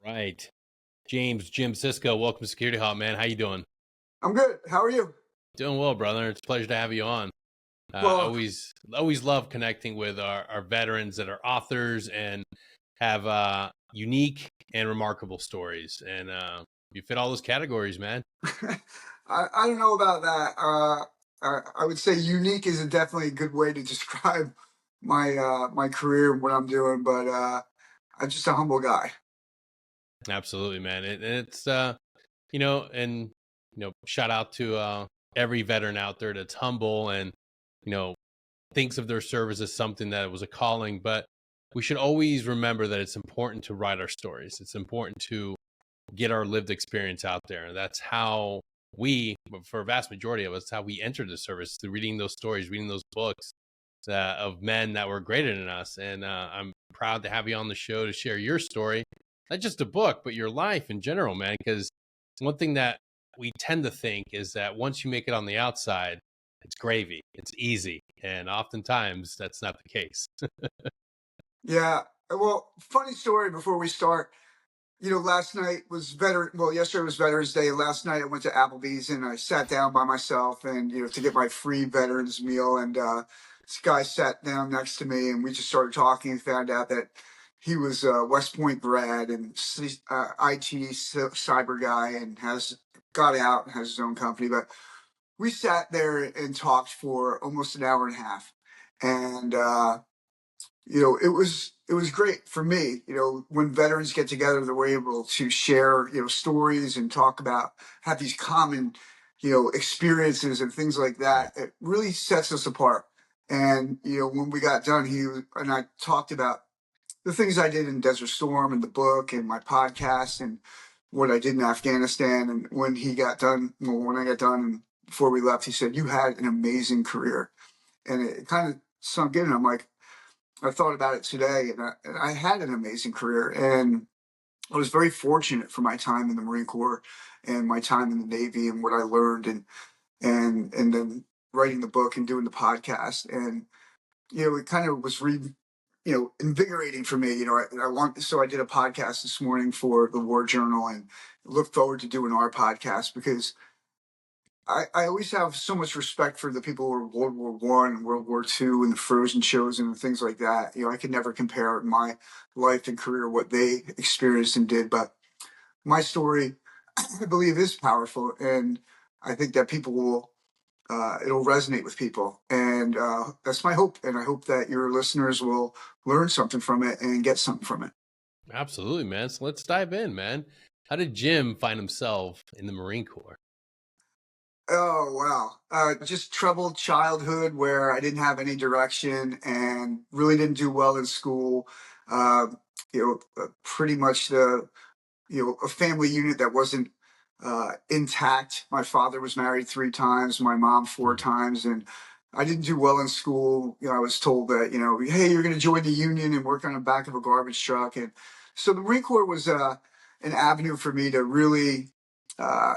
Right. Jim Sisco, welcome to Security Halt, man. How you doing? I'm good. How are you? Doing well, brother. It's a pleasure to have you on. Well, Always love connecting with our veterans that are authors and have unique and remarkable stories. And you fit all those categories, man. I don't know about that. I would say unique is definitely a good way to describe my career and what I'm doing, but I'm just a humble guy. Absolutely, man. And shout out to every veteran out there that's humble and you know thinks of their service as something that was a calling, but we should always remember that it's important to write our stories. It's important to get our lived experience out there. And that's how for a vast majority of us, how we entered the service, through reading those stories, reading those books of men that were greater than us. And I'm proud to have you on the show to share your story, not just a book, but your life in general, man. Because one thing that we tend to think is that once you make it on the outside, it's gravy, it's easy. And oftentimes that's not the case. Yeah. Well, funny story before we start. Last night was yesterday was Veterans Day. Last night I went to Applebee's and I sat down by myself and, to get my free veterans meal. And this guy sat down next to me and we just started talking and found out that he was a West Point grad and IT cyber guy and has got out and has his own company. But we sat there and talked for almost an hour and a half. And, it was great for me. When veterans get together, they're able to share, stories and talk about, have these common, experiences and things like that. It really sets us apart. And when we got done, and I talked about the things I did in Desert Storm and the book and my podcast and what I did in Afghanistan. And when he got done, well, when I got done and before we left, he said, "You had an amazing career," and it kind of sunk in. And I'm like, I thought about it today, and I had an amazing career, and I was very fortunate for my time in the Marine Corps and my time in the Navy and what I learned, and then writing the book and doing the podcast, and it kind of was invigorating for me. So I did a podcast this morning for the War Journal, and look forward to doing our podcast because I always have so much respect for the people who were World War One, World War Two, and the Frozen Chosen and things like that. I could never compare my life and career what they experienced and did, but my story, I believe, is powerful, and I think that people will. It'll resonate with people, and that's my hope. And I hope that your listeners will learn something from it and get something from it. Absolutely, man. So let's dive in, man. How did Jim find himself in the Marine Corps? Oh, wow. Just troubled childhood where I didn't have any direction and really didn't do well in school. Uh, Pretty much a family unit that wasn't intact. My father was married 3 times, my mom 4 times, and I didn't do well in school. I was told that, hey, you're going to join the union and work on the back of a garbage truck. And so the Marine Corps was an avenue for me to really uh,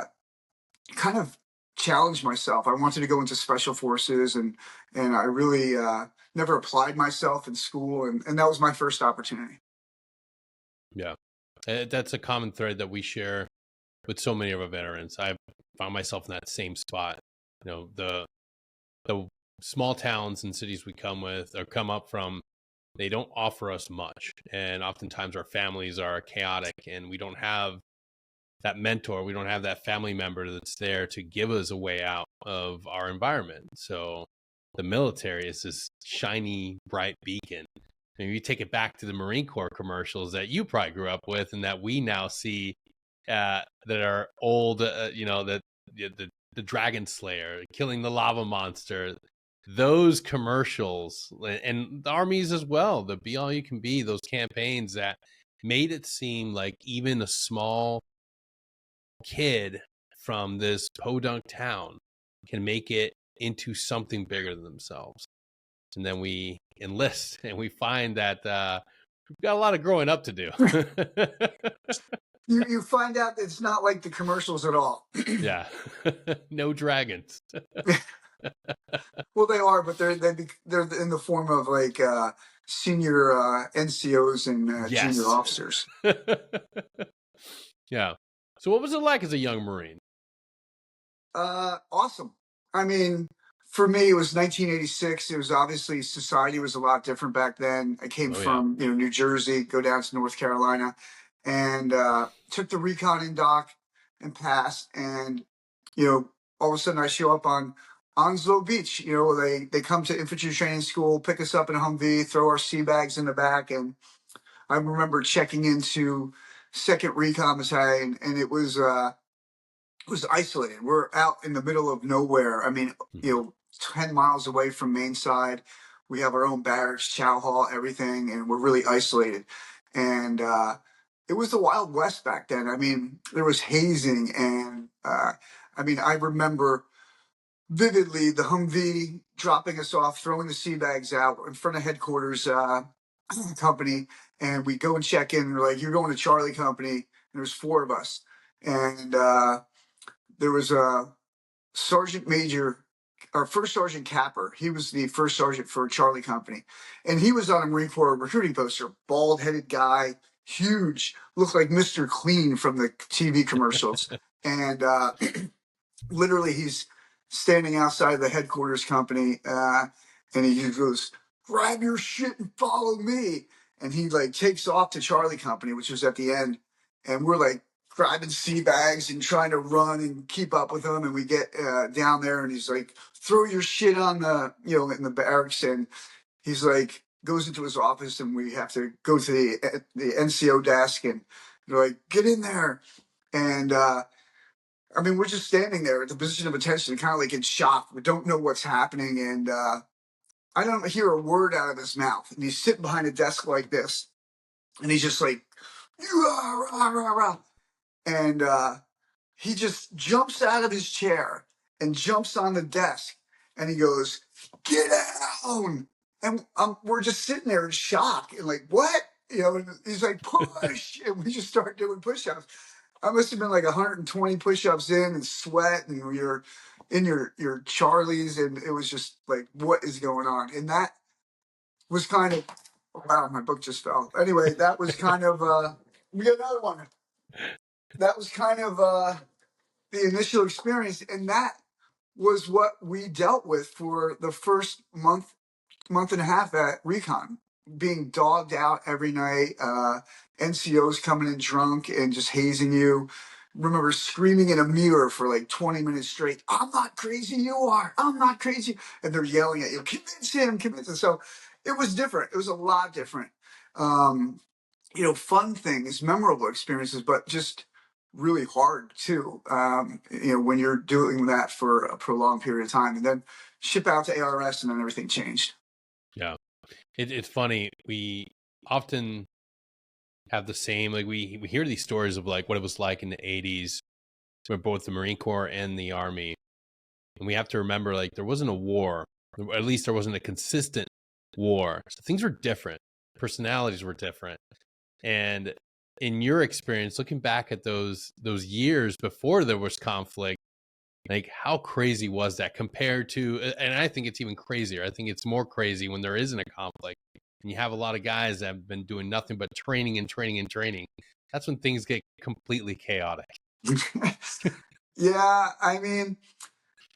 kind of challenge myself. I wanted to go into special forces, and I really never applied myself in school, and that was my first opportunity. Yeah, that's a common thread that we share with so many of our veterans. I've found myself in that same spot. The small towns and cities we come up from, they don't offer us much, and oftentimes our families are chaotic, and we don't have that mentor, we don't have that family member that's there to give us a way out of our environment. So the military is this shiny, bright beacon. And you take it back to the Marine Corps commercials that you probably grew up with, and that we now see that are old. The Dragon Slayer, killing the lava monster. Those commercials, and the armies as well. The Be All You Can Be. Those campaigns that made it seem like even a small kid from this podunk town can make it into something bigger than themselves. And then we enlist and we find that we've got a lot of growing up to do. You find out it's not like the commercials at all. Yeah. No dragons. Well, they are, but they're in the form of like senior NCOs and junior Yes. officers. Yeah. So what was it like as a young Marine? Awesome. I mean, for me, it was 1986. It was obviously society was a lot different back then. I came Oh yeah. from, New Jersey, go down to North Carolina, and took the recon in doc and passed. And all of a sudden, I show up on Onslow Beach. They come to infantry training school, pick us up in a Humvee, throw our sea bags in the back, and I remember checking into Second Recon Battalion, and it was isolated. We're out in the middle of nowhere. I mean, Mhm. 10 miles away from main side. We have our own barracks, chow hall, everything, and we're really isolated. And it was the Wild West back then. I mean, there was hazing, and I mean, I remember vividly the Humvee dropping us off, throwing the sea bags out in front of headquarters company, and we go and check in. And we're like, "You're going to Charlie Company," and there's four of us, and there was a Sergeant Major, our first Sergeant Capper. He was the first sergeant for Charlie Company, and he was on a Marine Corps recruiting poster. Bald headed guy, huge, looked like Mr. Clean from the TV commercials, and literally he's standing outside the headquarters company, and he goes, "Grab your shit and follow me." And he like takes off to Charlie Company, which was at the end, and we're like grabbing sea bags and trying to run and keep up with him. And we get down there, and he's like, "Throw your shit on the in the barracks," and he's like goes into his office, and we have to go to the NCO desk, and they're like, "Get in there," and I mean, we're just standing there at the position of attention, kind of like in shock. We don't know what's happening. And I don't hear a word out of his mouth. And he's sitting behind a desk like this. And he's just like, "Rah, rah, rah, rah." And he just jumps out of his chair and jumps on the desk. And he goes, "Get down." And we're just sitting there in shock and like, "What?" And he's like, "Push." And we just start doing push ups. I must have been like 120 push-ups in and sweat, and you're in your Charlies, and it was just like, what is going on? And that was kind of wow, my book just fell. Anyway, that was kind of we got another one. That was kind of the initial experience, and that was what we dealt with for the first month and a half at Recon, being dogged out every night, NCOs coming in drunk and just hazing you. Remember screaming in a mirror for like 20 minutes straight, "I'm not crazy, you are. I'm not crazy." And they're yelling at you, "Convince him, convince him." So it was different. It was a lot different. Um, Fun things, memorable experiences, but just really hard too. When you're doing that for a prolonged period of time, and then ship out to ARS, and then everything changed. Yeah. It's funny. We often have the same, like we hear these stories of like what it was like in the 80s for both the Marine Corps and the Army. And we have to remember, like, there wasn't a war, or at least there wasn't a consistent war. So things were different. Personalities were different. And in your experience, looking back at those years before there was conflict, like how crazy was that compared to, and I think it's even crazier. I think it's more crazy when there isn't a conflict and you have a lot of guys that have been doing nothing but training and training and training. That's when things get completely chaotic. Yeah, I mean,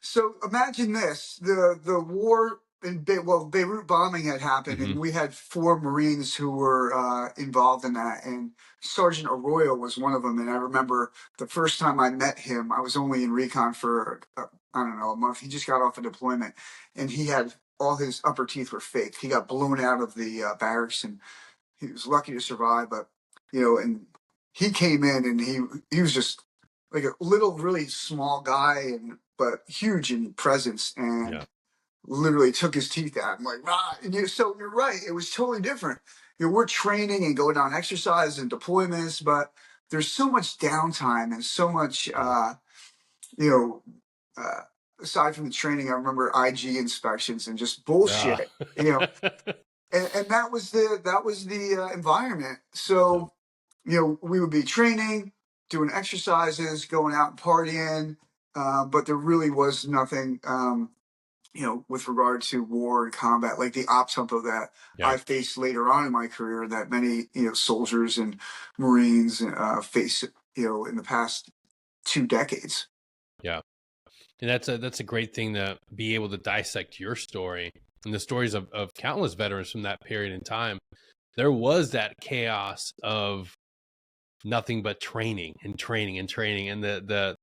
so imagine this: the war in Beirut bombing had happened, Hmm. and we had four Marines who were involved in that, and Sergeant Arroyo was one of them. And I remember the first time I met him, I was only in recon for I don't know, a month. He just got off a deployment, and he had all his upper teeth were fake. He got blown out of the barracks, and he was lucky to survive. But and he came in, and he was just like a little, really small guy, and but huge in presence, Yeah. and literally took his teeth out. I'm like, "Rah!" And so you're right. It was totally different. We're training and going on exercise and deployments, but there's so much downtime and so much, Yeah. you know, uh, aside from the training. I remember IG inspections and just Yeah. bullshit. And that was the environment. Yeah. So we would be training, doing exercises, going out and partying, but there really was nothing, with regard to war and combat, like the op tempo that Yeah. I faced later on in my career, that many soldiers and Marines face in the past 2 decades. Yeah. And that's a great thing to be able to dissect your story and the stories of countless veterans from that period in time. There was that chaos of nothing but training and training and training, and the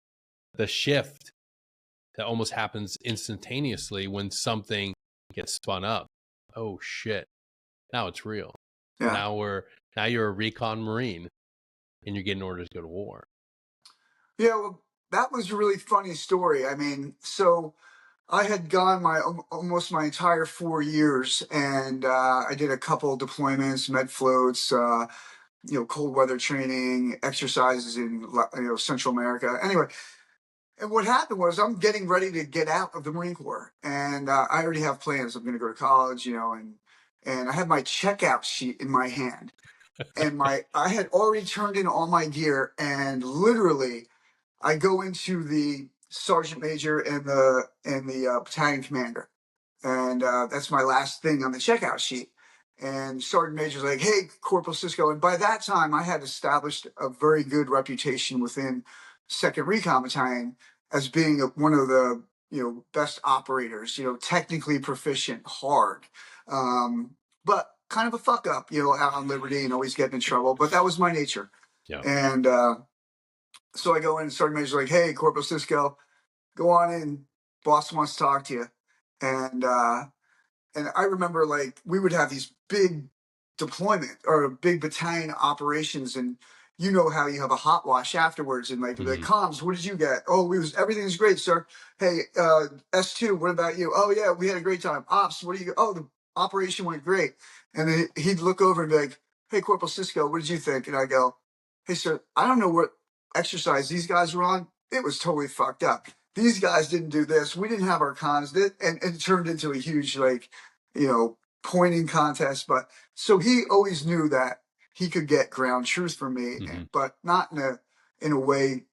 shift that almost happens instantaneously when something gets spun up. Oh shit. Now it's real. Yeah. Now you're a recon Marine and you're getting orders to go to war. Yeah, well, that was a really funny story. I mean, so I had gone almost my entire 4 years, and I did a couple of deployments, med floats, cold weather training, exercises in Central America. Anyway, and what happened was I'm getting ready to get out of the Marine Corps, and I already have plans. I'm going to go to college, and I have my checkout sheet in my hand, and I had already turned in all my gear, and literally I go into the sergeant major and the battalion commander, and that's my last thing on the checkout sheet. And sergeant major's like, "Hey, Corporal Sisco," and by that time I had established a very good reputation within Second Recon Battalion as being one of the best operators, technically proficient, hard, but kind of a fuck up, out on liberty and always getting in trouble. But that was my nature. Yeah. And so I go in, and Sergeant Major's like, "Hey, Corporal Cisco, go on in. Boss wants to talk to you." And I remember, like, we would have these big deployment or big battalion operations, and you know how you have a hot wash afterwards, and like the comms, what did you get? Oh, everything's great, sir. Hey, S2, what about you? Oh yeah, we had a great time. Ops, what do you? Oh, the operation went great. And then he'd look over and be like, "Hey, Corporal Cisco, what did you think?" And I go, "Hey, sir, I don't know what exercise these guys were on. It was totally fucked up. These guys didn't do this. We didn't have our cons." And it turned into a huge, like, pointing contest. But so he always knew that he could get ground truth from me, but not in a way,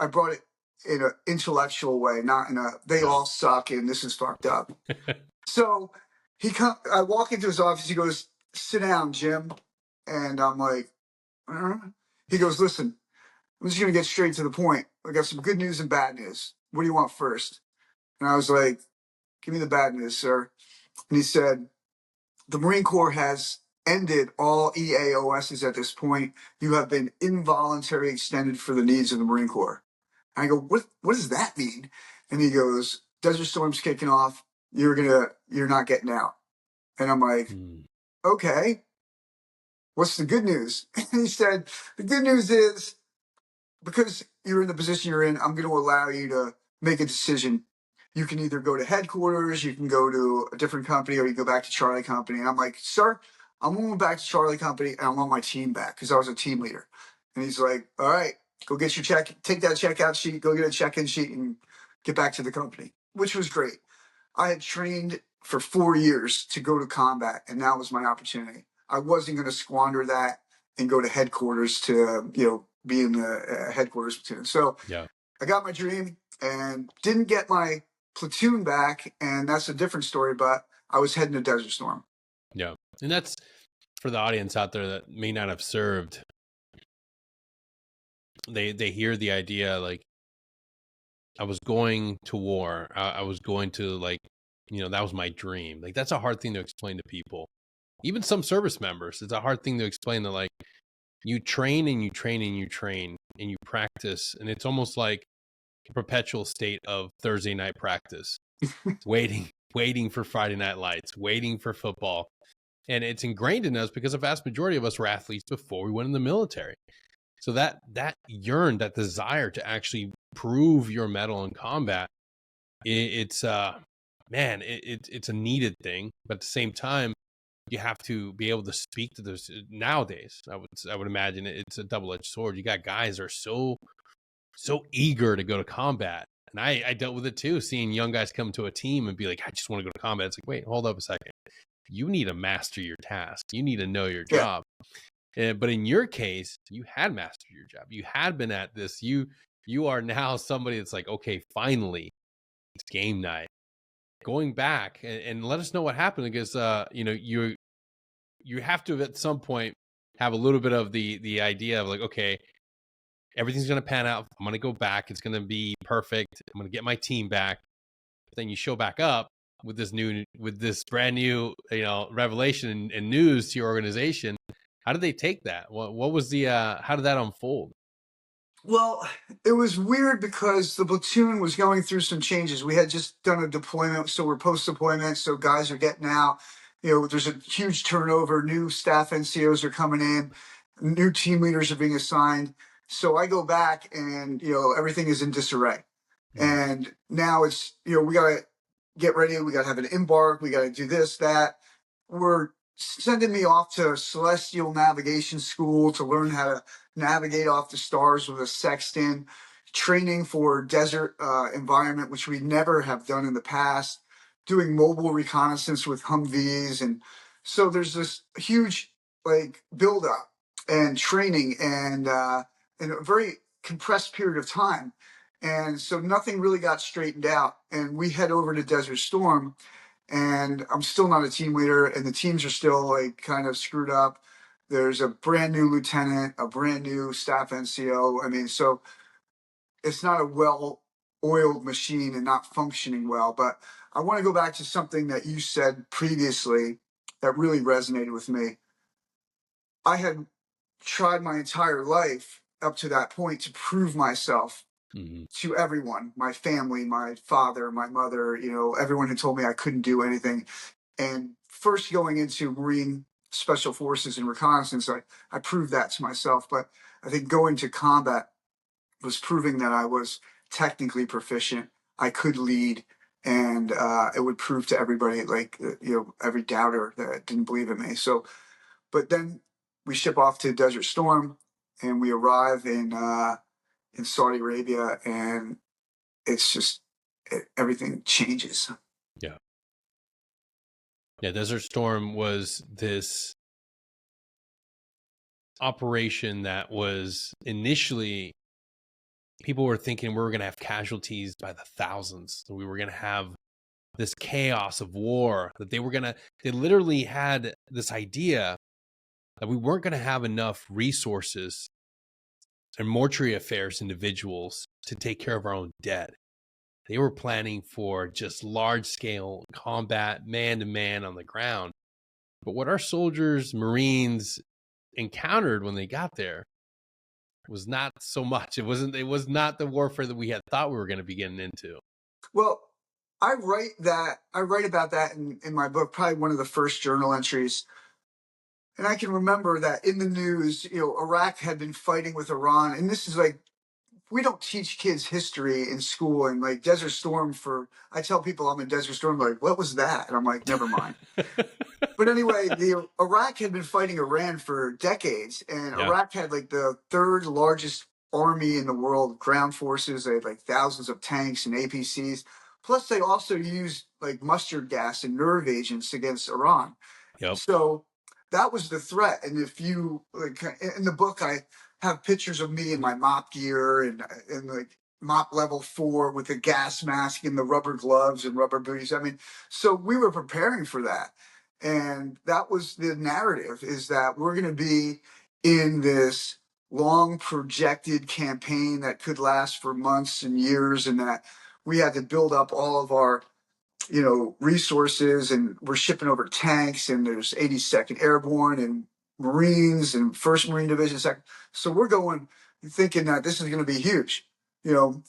I brought it in an intellectual way, not in a, they all suck and this is fucked up. So I walk into his office, he goes, "Sit down, Jim." And I'm like, he goes, "Listen, I'm just going to get straight to the point. I got some good news and bad news. What do you want first?" And I was like, "Give me the bad news, sir." And he said, "The Marine Corps has ended all EAOSs at this point. You have been involuntarily extended for the needs of the Marine Corps." And I go, what does that mean?" And he goes, "Desert Storm's kicking off. You're not getting out." And I'm like, "Okay, what's the good news?" And he said, "The good news is, because you're in the position you're in, I'm going to allow you to make a decision. You can either go to headquarters, you can go to a different company, or you go back to Charlie Company." And I'm like, "Sir, I'm going back to Charlie Company, and I want my team back," because I was a team leader. And he's like, "All right, go get your take that checkout sheet, go get a check-in sheet, and get back to the company," which was great. I had trained for 4 years to go to combat, and that was my opportunity. I wasn't going to squander that and go to headquarters to, be in the headquarters platoon. So yeah, I got my dream and didn't get my platoon back, and that's a different story, but I was heading to Desert Storm. Yeah. And that's for the audience out there that may not have served. They hear the idea, like, I was going to war. I was going to, like, that was my dream. Like, that's a hard thing to explain to people. Even some service members, it's a hard thing to explain that, like, you train and you train and you train and you practice. And it's almost like a perpetual state of Thursday night practice, waiting for Friday night lights, waiting for football. And it's ingrained in us because a vast majority of us were athletes before we went in the military. So that desire to actually prove your mettle in combat, it's a needed thing. But at the same time, you have to be able to speak to those nowadays. I would imagine it's a double-edged sword. You got guys that are so eager to go to combat. And I dealt with it too, seeing young guys come to a team and be like, "I just want to go to combat." It's like, wait, hold up a second. You need to master your task. You need to know your job. But in your case, you had mastered your job. You had been at this. You are now somebody that's like, okay, finally, it's game night. Going back and let us know what happened, because you have to at some point have a little bit of the idea of like, okay, everything's going to pan out. I'm going to go back. It's going to be perfect. I'm going to get my team back. But then you show back up with this brand new, revelation and news to your organization. How did they take that? What was how did that unfold? Well, it was weird because the platoon was going through some changes. We had just done a deployment, so we're post-deployment, so guys are getting out. There's a huge turnover. New staff NCOs are coming in. New team leaders are being assigned. So I go back and, everything is in disarray. And now it's, we got to get ready. We got to have an embark. We got to do this, that. We're sending me off to celestial navigation school to learn how to navigate off the stars with a sextant, training for desert environment, which we never have done in the past, doing mobile reconnaissance with Humvees. And so there's this huge build up and training and in a very compressed period of time. And so nothing really got straightened out. And we head over to Desert Storm, and I'm still not a team leader, and the teams are still kind of screwed up. There's a brand new lieutenant, a brand new staff NCO. I mean, so it's not a well-oiled machine and not functioning well. But I want to go back to something that you said previously that really resonated with me. I had tried my entire life up to that point to prove myself to everyone, my family, my father, my mother, everyone had told me I couldn't do anything. And first going into Marine Special Forces and reconnaissance, I proved that to myself. But I think going to combat was proving that I was technically proficient. I could lead, and it would prove to everybody, every doubter that didn't believe in me. So, but then we ship off to Desert Storm, and we arrive in Saudi Arabia, and it's just everything changes. Yeah. Desert Storm was this operation that was initially, people were thinking we were going to have casualties by the thousands. So we were going to have this chaos of war, that they literally had this idea that we weren't going to have enough resources and mortuary affairs individuals to take care of our own dead. They were planning for just large scale combat, man to man on the ground. But what our soldiers, Marines encountered when they got there was not so much. It was not the warfare that we had thought we were going to be getting into. Well, I write about that in my book, probably one of the first journal entries. And I can remember that in the news, Iraq had been fighting with Iran. And this is we don't teach kids history in school. And Desert Storm, I tell people I'm in Desert Storm, what was that? And I'm like, never mind. But anyway, Iraq had been fighting Iran for decades. And Iraq had the third largest army in the world, ground forces. They had thousands of tanks and APCs. Plus, they also used mustard gas and nerve agents against Iran. Yep. So that was the threat. And if you in the book, I have pictures of me in my mop gear and mop level 4 with the gas mask and the rubber gloves and rubber boots. I mean, so we were preparing for that. And that was the narrative, is that we're going to be in this long projected campaign that could last for months and years, and that we had to build up all of our resources, and we're shipping over tanks, and there's 82nd Airborne and Marines and 1st Marine Division. So we're going thinking that this is going to be huge. To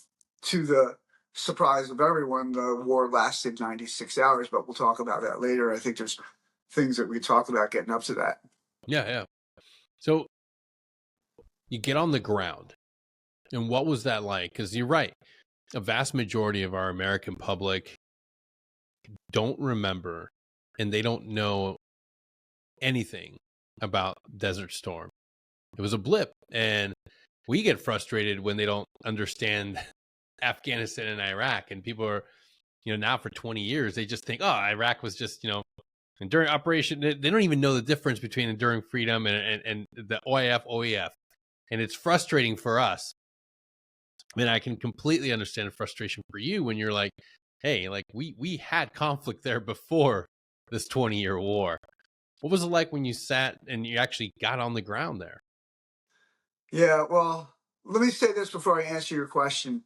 the surprise of everyone, the war lasted 96 hours, but we'll talk about that later. I think there's things that we talked about getting up to that. Yeah. So you get on the ground, and what was that like? Because you're right. A vast majority of our American public don't remember, and they don't know anything about Desert Storm. It was a blip, and we get frustrated when they don't understand Afghanistan and Iraq, and people are, now for 20 years, they just think, oh, Iraq was just, enduring operation. They don't even know the difference between enduring freedom and the OIF. And it's frustrating for us. I mean, I can completely understand the frustration for you when you're like, hey, we had conflict there before this 20-year war. What was it like when you sat and you actually got on the ground there? Yeah, well, let me say this before I answer your question.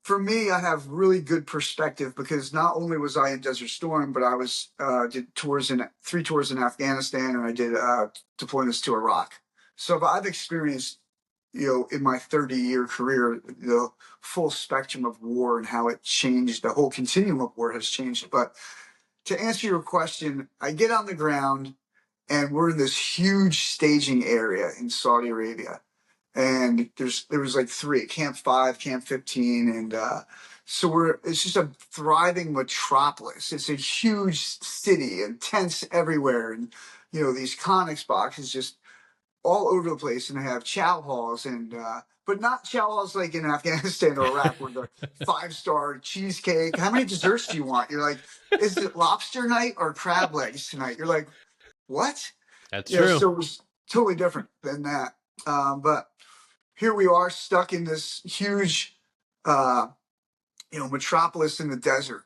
For me, I have really good perspective because not only was I in Desert Storm, but I was did tours in 3 tours in Afghanistan, and I did deployments to Iraq. So I've experienced, in my 30-year career, the full spectrum of war and how it changed. The whole continuum of war has changed. But to answer your question, I get on the ground, and we're in this huge staging area in Saudi Arabia, and there was like three: Camp 5, Camp 15, and so it's just a thriving metropolis. It's a huge city and tents everywhere, and these Connex boxes just all over the place, and they have chow halls, and but not chow halls like in Afghanistan or Iraq where the 5-star cheesecake. How many desserts do you want? You're like, is it lobster night or crab legs tonight? You're like, what? That's Yeah, true. so it was totally different than that. But here we are stuck in this huge, uh, metropolis in the desert.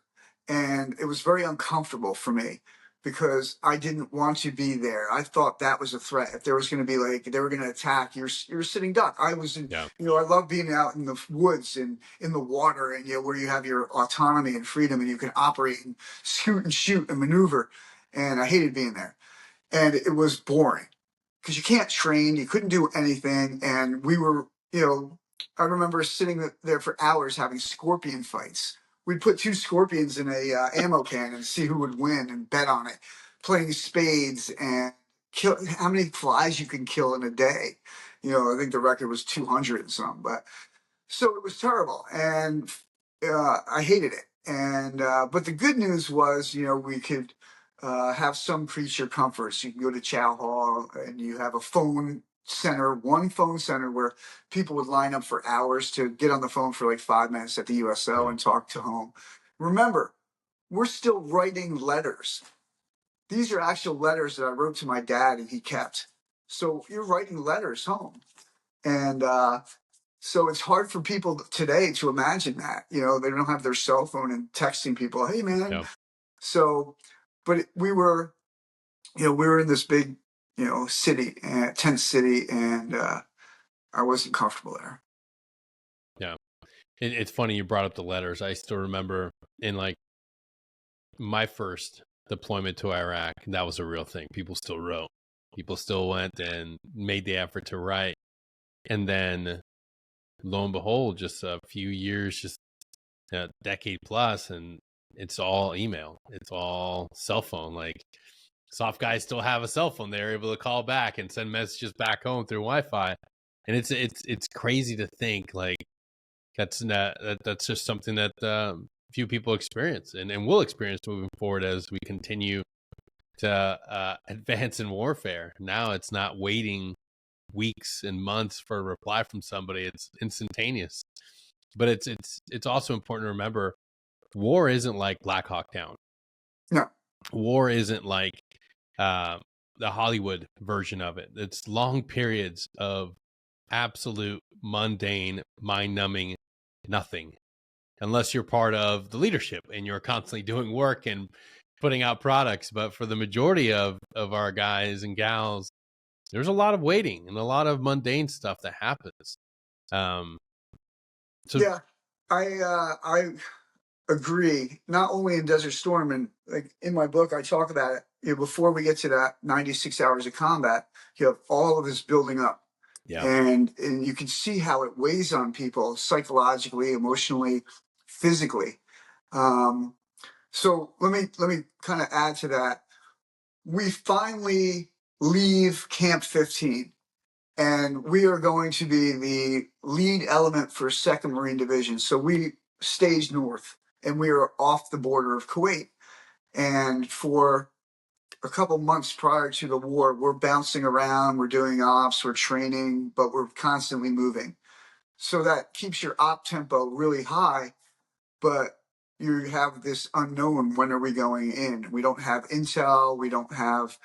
And it was very uncomfortable for me because I didn't want to be there. I thought that was a threat. If there was going to be they were going to attack, you're a sitting duck. I was in, Yeah. I love being out in the woods and in the water, and, where you have your autonomy and freedom and you can operate and scoot and shoot and maneuver. And I hated being there. And it was boring because you can't train, you couldn't do anything. And we were, I remember sitting there for hours having scorpion fights. We'd put 2 scorpions in a ammo can and see who would win and bet on it, playing spades and kill how many flies you can kill in a day. I think the record was 200 and something, but so it was terrible, and I hated it. And but the good news was, we could have some creature comforts. You can go to Chow Hall, and you have a phone center, one phone center where people would line up for hours to get on the phone for like 5 minutes at the USO Yeah. and talk to home. Remember, we're still writing letters. These are actual letters that I wrote to my dad, and he kept. So you're writing letters home, and so it's hard for people today to imagine that. They don't have their cell phone and texting people, "Hey, man." Yeah. So, but we were in this big, city, tent city, and I wasn't comfortable there. Yeah. It's funny you brought up the letters. I still remember in like my first deployment to Iraq, that was a real thing. People still wrote. People still went and made the effort to write. And then lo and behold, just a few years, just a decade plus, and it's all email. It's all cell phone. Like soft guys still have a cell phone. They're able to call back and send messages back home through Wi-Fi. And it's crazy to think like that's just something that few people experience and will experience moving forward as we continue to advance in warfare. Now it's not waiting weeks and months for a reply from somebody; it's instantaneous. But it's also important to remember, war isn't like Black Hawk Down. No. War isn't like uh, the Hollywood version of it. It's long periods of absolute mundane, mind-numbing nothing, unless you're part of the leadership and you're constantly doing work and putting out products. But for the majority of our guys and gals, there's a lot of waiting and a lot of mundane stuff that happens. Um, so Yeah, I agree. Not only in Desert Storm, and like in my book, I talk about it. Before we get to that 96 hours of combat, you have all of this building up. yeah, And you can see how it weighs on people psychologically, emotionally, physically. Um, so let me kind of add to that. We finally leave Camp 15, and we are going to be the lead element for 2nd Marine Division. So we stage north, and we are off the border of Kuwait. And for a couple months prior to the war, we're bouncing around, we're doing ops, we're training, but we're constantly moving. So that keeps your op tempo really high, but you have this unknown: when are we going in? We don't have intel, we don't have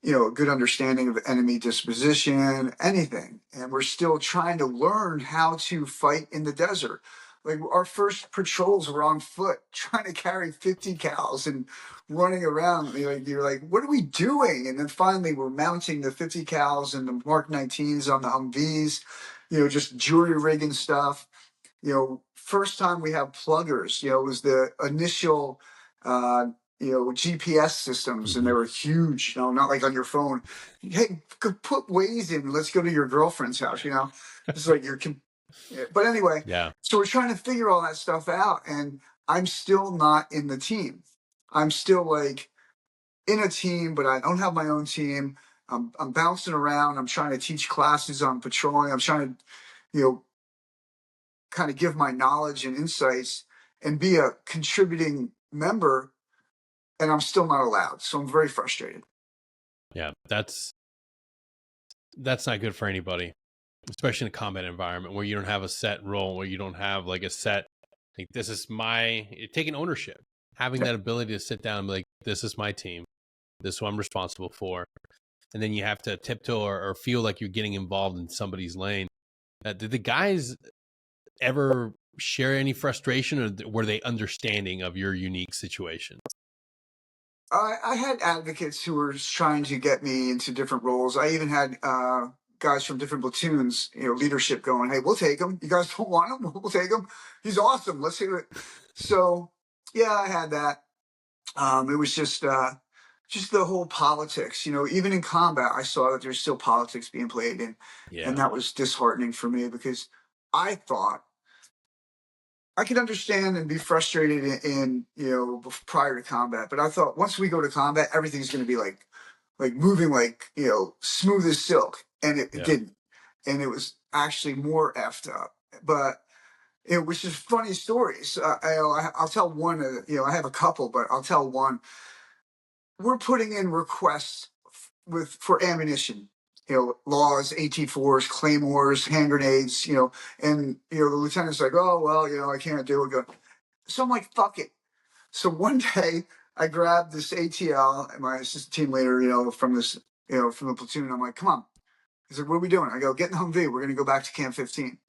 a good understanding of enemy disposition, anything. And we're still trying to learn how to fight in the desert. Like our first patrols were on foot, trying to carry 50 cals and running around. You're like, what are we doing? And then finally we're mounting the 50 cals and the Mark 19s on the Humvees. just jury rigging stuff. First time we have pluggers, it was the initial, GPS systems, and they were huge, not like on your phone. Hey, put Waze in, let's go to your girlfriend's house, It's like but anyway, Yeah. so we're trying to figure all that stuff out, and I'm still not in the team. I'm still like in a team, but I don't have my own team. I'm bouncing around. I'm trying to teach classes on patrolling. I'm trying to, kind of give my knowledge and insights and be a contributing member, and I'm still not allowed. So I'm very frustrated. Yeah. That's not good for anybody, especially in a combat environment where you don't have a set role, where you don't have like a set, like, this is taking ownership, having that ability to sit down and be like, this is my team. This is what I'm responsible for. And then you have to tiptoe or feel like you're getting involved in somebody's lane. Did the guys ever share any frustration, or were they understanding of your unique situation? I had advocates who were trying to get me into different roles. I even had guys from different platoons, leadership going, "Hey, we'll take him. You guys don't want him? We'll take him. He's awesome. Let's do it." So yeah, I had that. It was just the whole politics. Even in combat, I saw that there's still politics being played, and that was disheartening for me, because I thought I could understand and be frustrated prior to combat, but I thought once we go to combat, everything's going to be like moving like smooth as silk, and it didn't, and it was actually more effed up. But it was just funny stories. I'll tell one. I have a couple, but I'll tell one. We're putting in requests for ammunition. Laws, AT4s, claymores, hand grenades. And the lieutenant's like, "Oh well, I can't do it." So I'm like, "Fuck it." So one day I grabbed this ATL and my assistant team leader, from this, from the platoon. I'm like, "Come on." He's like, "What are we doing?" I go, "Get in the Humvee. We're gonna go back to Camp 15."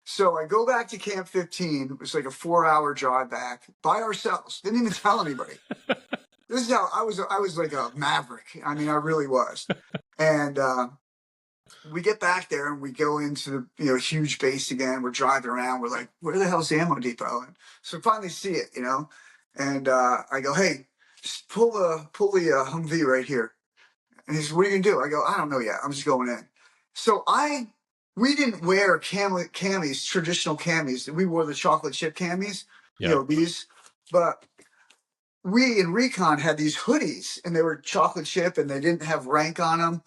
So I go back to Camp 15. It was like a 4-hour drive back by ourselves. Didn't even tell anybody. This is how I was. I was like a maverick. I mean, I really was. And we get back there and we go into the huge base again. We're driving around. We're like, "Where the hell's the ammo depot?" And so we finally see it, And I go, "Hey, just pull the Humvee right here." And he says, "What are you gonna do?" I go, "I don't know yet. I'm just going in." So we didn't wear camis, traditional camis. We wore the chocolate chip camis, these, but we in recon had these hoodies, and they were chocolate chip, and they didn't have rank on them,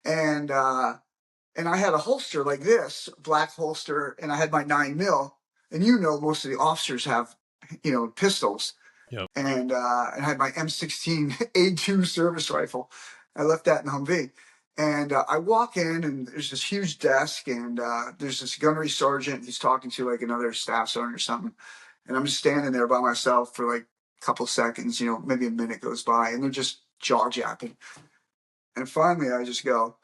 and I had a holster like this, black holster, and I had my 9mm, and most of the officers have pistols, Yep. and I had my M16 A2 service rifle. I left that in the Humvee, and I walk in, and there's this huge desk, and there's this gunnery sergeant. He's talking to like another staff sergeant or something, and I'm just standing there by myself for like couple seconds, maybe a minute goes by, and they're just jaw jacking. And finally I just go,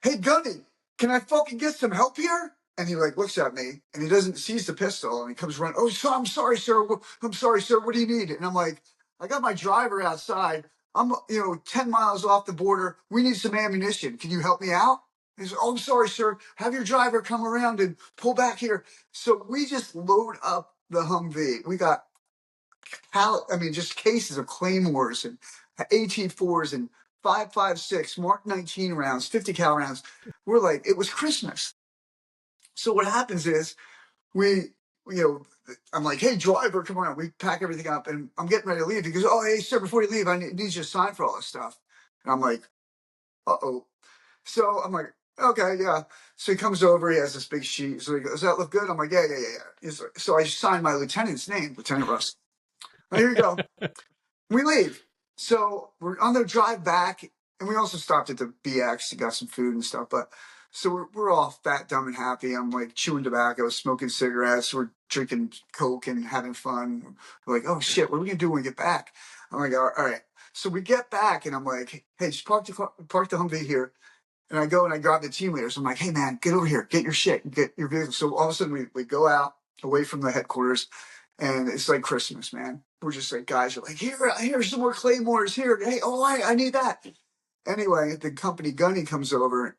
"Hey Gunny, can I fucking get some help here?" And he like looks at me, and he doesn't seize the pistol, and he comes running. "Oh, so I'm sorry, sir. I'm sorry, sir. What do you need?" And I'm like, "I got my driver outside. I'm 10 miles off the border. We need some ammunition. Can you help me out?" He says, "Oh, I'm sorry, sir. Have your driver come around and pull back here." So we just load up the Humvee. We got just cases of claymores and AT4s and 5.56 Mark 19 rounds, 50 cal rounds. We're like, it was Christmas. So what happens is I'm like, "Hey driver, come on." We pack everything up, and I'm getting ready to leave. He goes, "Oh, hey sir, before you leave, I need you to sign for all this stuff." And I'm like, "Uh-oh." So I'm like, "Okay, yeah." So he comes over, he has this big sheet. So he goes, "Does that look good?" I'm like, "Yeah, yeah, yeah, yeah." So I signed my lieutenant's name, Lieutenant Russ. Here you go. We leave. So we're on the drive back, and we also stopped at the BX and got some food and stuff. But so we're all fat, dumb, and happy. I'm like chewing tobacco, smoking cigarettes. We're drinking Coke and having fun. We're like, "Oh shit, what are we gonna do when we get back?" I'm like, "All right." So we get back, and I'm like, "Hey, just park the Humvee here." And I go and I grab the team leaders. I'm like, "Hey man, get over here, get your shit, get your vehicle." So all of a sudden we go out away from the headquarters. And it's like Christmas, man. We're just like, guys are like, here's some more claymores here. Hey, oh, I need that. Anyway, the company gunny comes over,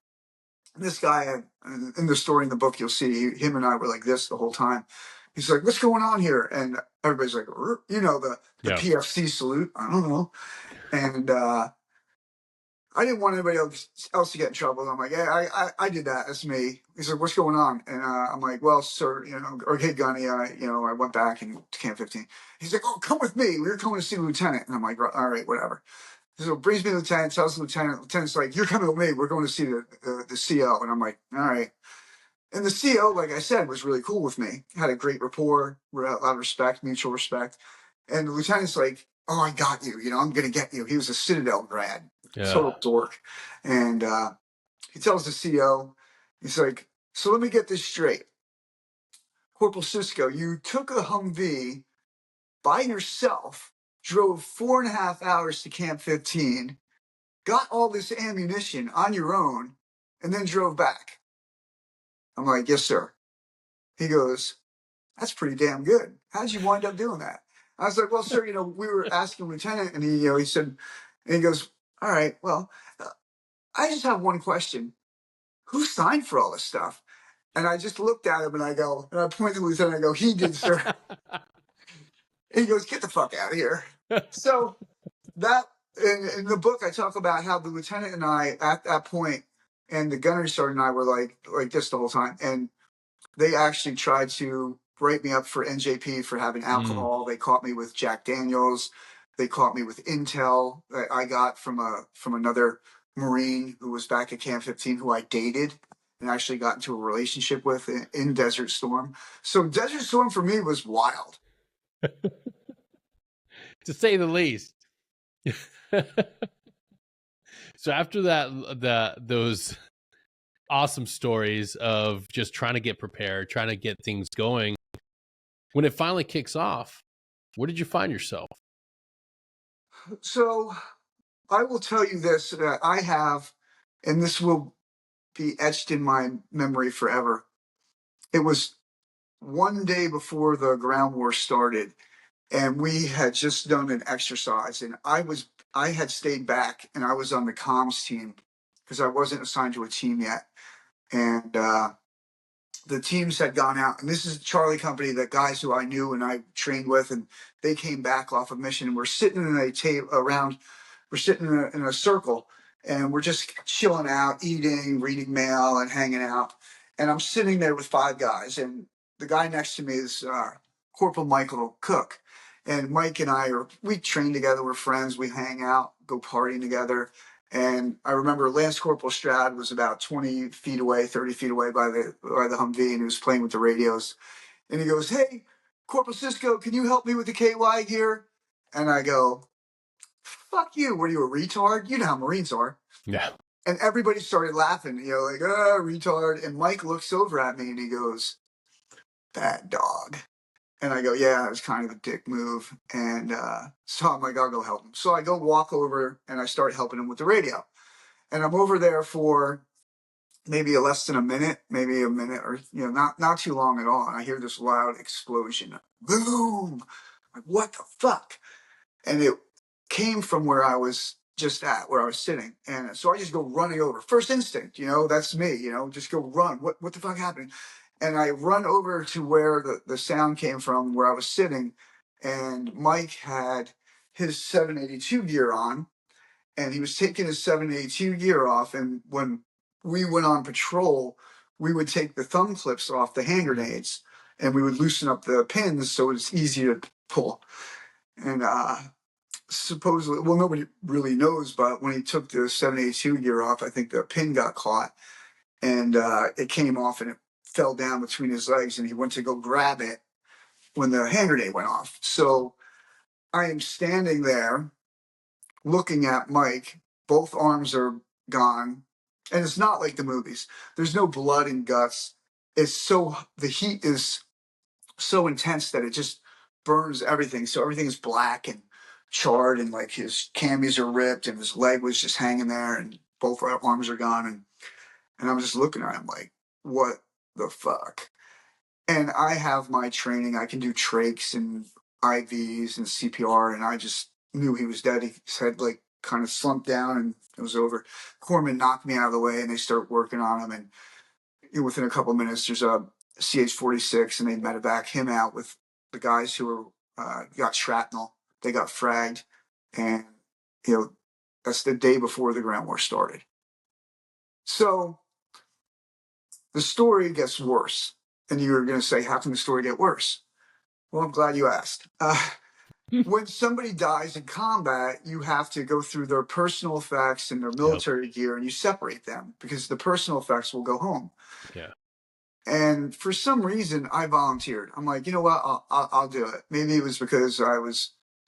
This guy, in the story in the book, you'll see him and I were like this the whole time. He's like, "What's going on here?" And everybody's like, the Yeah. PFC salute. I don't know. And I didn't want anybody else to get in trouble. I'm like, "Yeah, I did that. That's me." He's like, "What's going on?" And I'm like, "Well, sir, or hey, Gunny, I went back to Camp 15." He's like, "Oh, come with me. We were coming to see the lieutenant." And I'm like, "All right, whatever." So brings me to the lieutenant, tells the lieutenant's like, "You're coming with me. We're going to see the CO." And I'm like, "All right." And the CO, like I said, was really cool with me. Had a great rapport, a lot of respect, mutual respect. And the lieutenant's like, "Oh, I got you. I'm going to get you." He was a Citadel grad, Yeah. total dork. And he tells the CO, he's like, "So let me get this straight. Corporal Sisco, you took a Humvee by yourself, drove 4.5 hours to Camp 15, got all this ammunition on your own, and then drove back." I'm like, "Yes, sir." He goes, "That's pretty damn good. How'd you wind up doing that?" I was like, "Well, sir, we were asking Lieutenant," and he said, and he goes, "All right, well, I just have one question. Who signed for all this stuff?" And I just looked at him and I go, and I point to the lieutenant and I go, "He did, sir." And he goes, "Get the fuck out of here." So that, in the book, I talk about how the lieutenant and I, at that point, and the gunnery sergeant and I were like this the whole time. And they actually tried to write me up for NJP for having Mm. alcohol. They caught me with Jack Daniels. They caught me with intel that I got from another Marine who was back at Camp 15 who I dated and actually got into a relationship with in Desert Storm. So Desert Storm for me was wild. To say the least. So after those awesome stories of just trying to get prepared, trying to get things going, when it finally kicks off, where did you find yourself? So I will tell you this, that I have, and this will be etched in my memory forever. It was one day before the ground war started, and we had just done an exercise, and I had stayed back, and I was on the comms team because I wasn't assigned to a team yet, and the teams had gone out, and this is Charlie Company, the guys who I knew and I trained with, and they came back off a mission, and we're sitting in a table around, we're sitting in a circle, and we're just chilling out, eating, reading mail, and hanging out. And I'm sitting there with five guys, and the guy next to me is Corporal Michael Cook. And Mike and we train together, we're friends, we hang out, go partying together. And I remember Lance Corporal Stroud was about 20 feet away, 30 feet away by the Humvee, and he was playing with the radios. And he goes, "Hey, Corporal Cisco, can you help me with the KY gear?" And I go, "Fuck you. What are you, a retard? You know how Marines are." Yeah. And everybody started laughing, like, "Oh, retard." And Mike looks over at me and he goes, "Bad dog." And I go, "Yeah, it was kind of a dick move." And so I'm like, "I'll go help him." So I go walk over and I start helping him with the radio. And I'm over there for maybe less than a minute, maybe a minute, or not too long at all. And I hear this loud explosion, boom! Like, what the fuck? And it came from where I was just at, where I was sitting. And so I just go running over. First instinct, that's me. Just go run. What the fuck happened? And I run over to where the sound came from, where I was sitting, and Mike had his 782 gear on, and he was taking his 782 gear off. And when we went on patrol, we would take the thumb clips off the hand grenades and we would loosen up the pins so it's easier to pull. And supposedly, well, nobody really knows, but when he took the 782 gear off, I think the pin got caught and it came off and it fell down between his legs, and he went to go grab it when the hand grenade went off. So I am standing there looking at Mike. Both arms are gone. And it's not like the movies. There's no blood and guts. The heat is so intense that it just burns everything. So everything is black and charred, and like his camis are ripped and his leg was just hanging there and both arms are gone. And I'm just looking at him like, what the fuck? And I have my training. I can do trachs and IVs and CPR, and I just knew he was dead. His head like kind of slumped down and it was over. Corpsman knocked me out of the way and they start working on him. And within a couple of minutes, there's a CH-46 and they medevac him out with the guys who were got shrapnel. They got fragged, and that's the day before the ground war started. So the story gets worse, and you're going to say, "How can the story get worse?" Well, I'm glad you asked. When somebody dies in combat, you have to go through their personal effects and their military gear, and you separate them because the personal effects will go home. Yeah. And for some reason, I volunteered. I'm like, you know what? I'll do it. Maybe it was because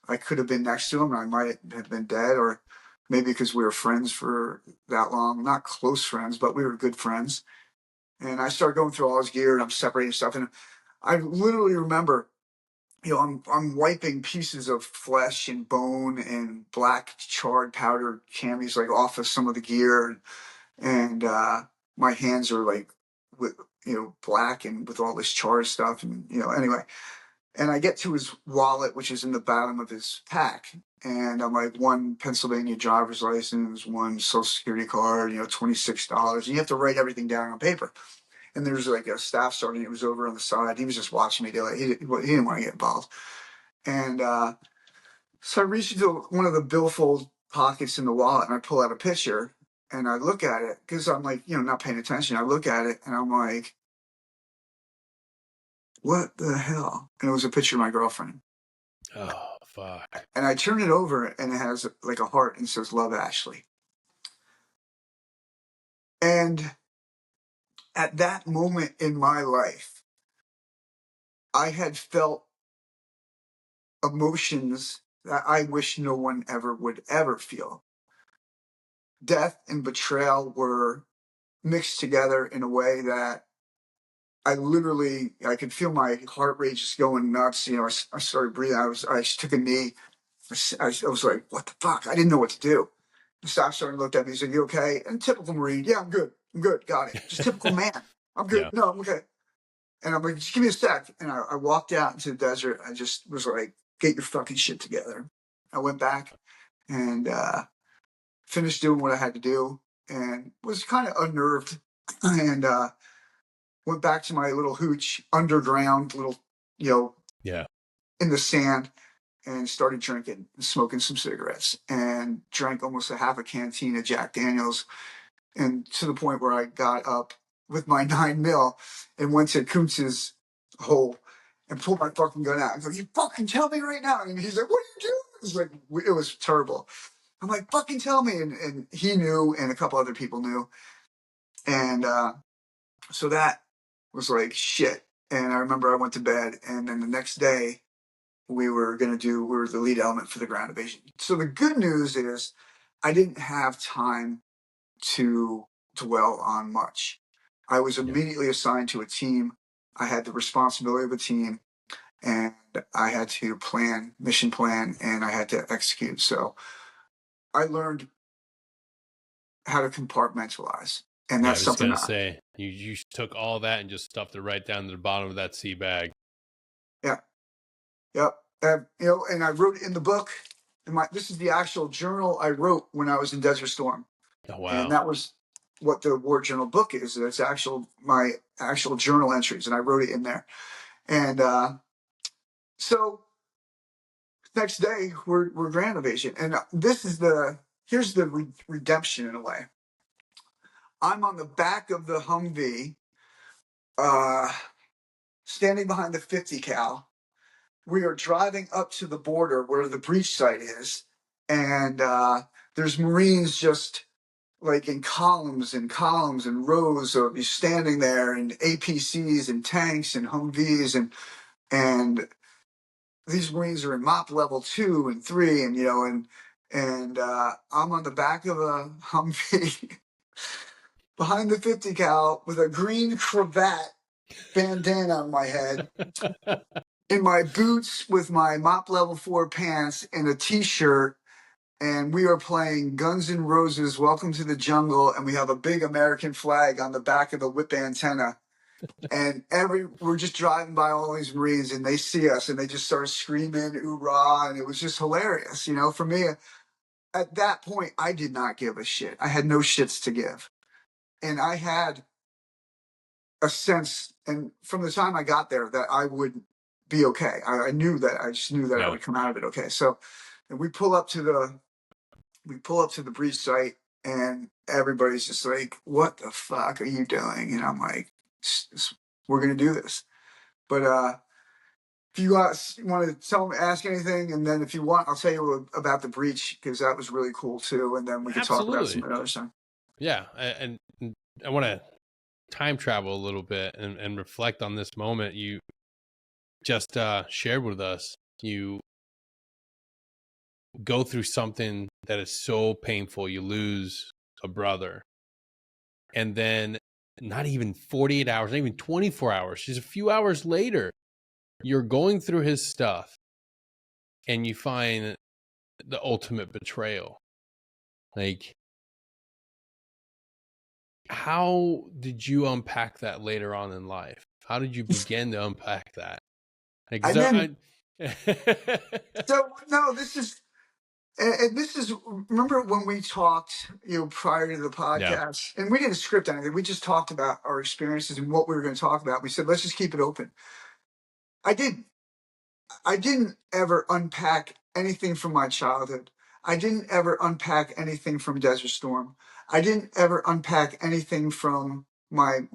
I could have been next to him and I might have been dead, or maybe because we were friends for that long. Not close friends, but we were good friends. And I started going through all his gear and I'm separating stuff. And I literally remember, I'm wiping pieces of flesh and bone and black charred powder camis like off of some of the gear. And my hands are like, with black and with all this charred stuff, and anyway. And I get to his wallet, which is in the bottom of his pack, and I'm like, one Pennsylvania driver's license, one Social Security card, $26, and you have to write everything down on paper. And there's like a staff sergeant who was over on the side. He was just watching me do it. He didn't want to get involved. And so I reach into one of the billfold pockets in the wallet and I pull out a picture. And I look at it because I'm like, not paying attention. I look at it and I'm like, what the hell? And it was a picture of my girlfriend. Oh, fuck. And I turn it over and it has like a heart and says, "Love, Ashley." And at that moment in my life, I had felt emotions that I wish no one would ever feel. Death and betrayal were mixed together in a way that I could feel my heart rate just going nuts. I started breathing. I took a knee. I was like, what the fuck? I didn't know what to do. The staff sergeant looked at me and said, "You okay?" And typical Marine, "Yeah, I'm good. I'm good. Got it." Just typical man. "I'm good. Yeah. No, I'm okay." And I'm like, "Just give me a sec." And I walked out into the desert. I just was like, "Get your fucking shit together." I went back and finished doing what I had to do and was kind of unnerved and went back to my little hooch underground, little, Yeah. in the sand, and started drinking and smoking some cigarettes and drank almost a half a canteen of Jack Daniels. And to the point where I got up with my 9mm and went to Kuntz's hole and pulled my fucking gun out. I go, "You fucking tell me right now." And he's like, "What are you doing?" It was like, it was terrible. I'm like, "Fucking tell me." And he knew, and a couple other people knew. And so that was like shit. And I remember I went to bed, and then the next day we were the lead element for the ground invasion. So the good news is I didn't have time to dwell on much. I was immediately assigned to a team. I had the responsibility of a team, and I had to mission plan, and I had to execute. So I learned how to compartmentalize. And Yeah, I that's was something gonna say you took all that and just stuffed it right down to the bottom of that sea bag. yeah. Yep. And I wrote in the book, this is the actual journal I wrote when I was in Desert Storm. Oh, wow. And that was what the war journal book is. It's my actual journal entries, and I wrote it in there. And so next day we're ground invasion, and here's the redemption in a way. I'm on the back of the Humvee, standing behind the 50 cal. We are driving up to the border where the breach site is, and there's Marines just like in columns and columns and rows of you standing there, and APCs and tanks and Humvees, and these Marines are in MOP level 2 and 3, and I'm on the back of a Humvee behind the 50 cal with a green cravat bandana on my head, in my boots with my MOP level 4 pants and a t-shirt, and we are playing Guns N' Roses Welcome to the Jungle, and we have a big American flag on the back of the whip antenna. And we're just driving by all these Marines, and they see us and they just start screaming "oorah," and it was just hilarious. For me, at that point, I did not give a shit. I had no shits to give. And I had a sense, and from the time I got there, that I would be okay. I knew that. I just knew that I Yeah. would come out of it okay. So, and we pull up to the breach site, and everybody's just like, "What the fuck are you doing?" And I'm like, "We're gonna do this." But if you guys want to ask anything, and then if you want, I'll tell you about the breach, because that was really cool too, and then we can talk about some Absolutely. of the other stuff. Yeah. And I want to time travel a little bit and reflect on this moment you just shared with us. You go through something that is so painful. You lose a brother. And then not even 48 hours, not even 24 hours, just a few hours later, you're going through his stuff and you find the ultimate betrayal. Like, how did you unpack that later on in life? How did you begin to unpack that? Like, I didn't. I So no, this is. And this is, remember when we talked, prior to the yeah. podcast, and we didn't script anything. We just talked about our experiences and what we were going to talk about. We said, let's just keep it open. I did. I didn't ever unpack anything from my childhood. I didn't ever unpack anything from Desert Storm. I didn't ever unpack anything from my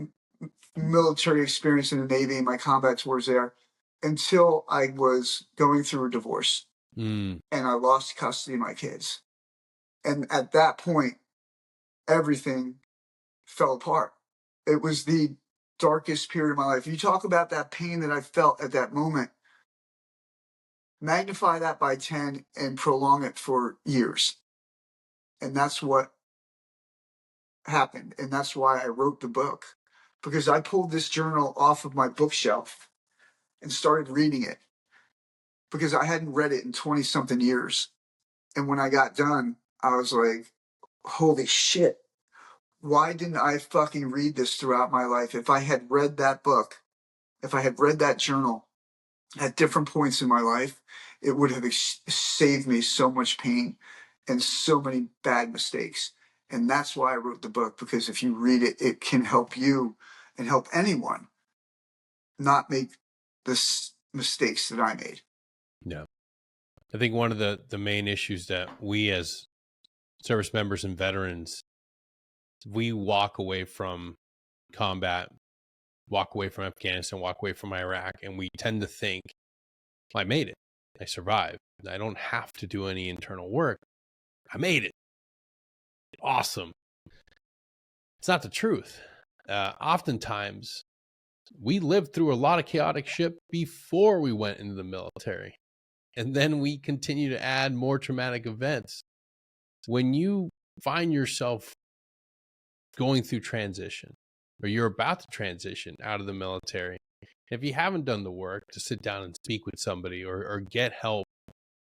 military experience in the Navy, my combat tours there, until I was going through a divorce Mm, and I lost custody of my kids. And at that point, everything fell apart. It was the darkest period of my life. You talk about that pain that I felt at that moment, magnify that by 10 and prolong it for years. And that's what happened. And that's why I wrote the book, because I pulled this journal off of my bookshelf and started reading it because I hadn't read it in 20 something years. And when I got done, I was like, holy shit. Why didn't I fucking read this throughout my life? If I had read that book, if I had read that journal at different points in my life, it would have saved me so much pain and so many bad mistakes. And that's why I wrote the book, because if you read it, it can help you and help anyone not make the mistakes that I made. yeah. I think one of the main issues that we as service members and veterans, we walk away from combat, walk away from Afghanistan, walk away from Iraq, and we tend to think, I made it. I survived. I don't have to do any internal work. I made it. Awesome. It's not the truth. Oftentimes, we lived through a lot of chaotic shit before we went into the military. And then we continue to add more traumatic events. When you find yourself going through transition, or you're about to transition out of the military, if you haven't done the work to sit down and speak with somebody or get help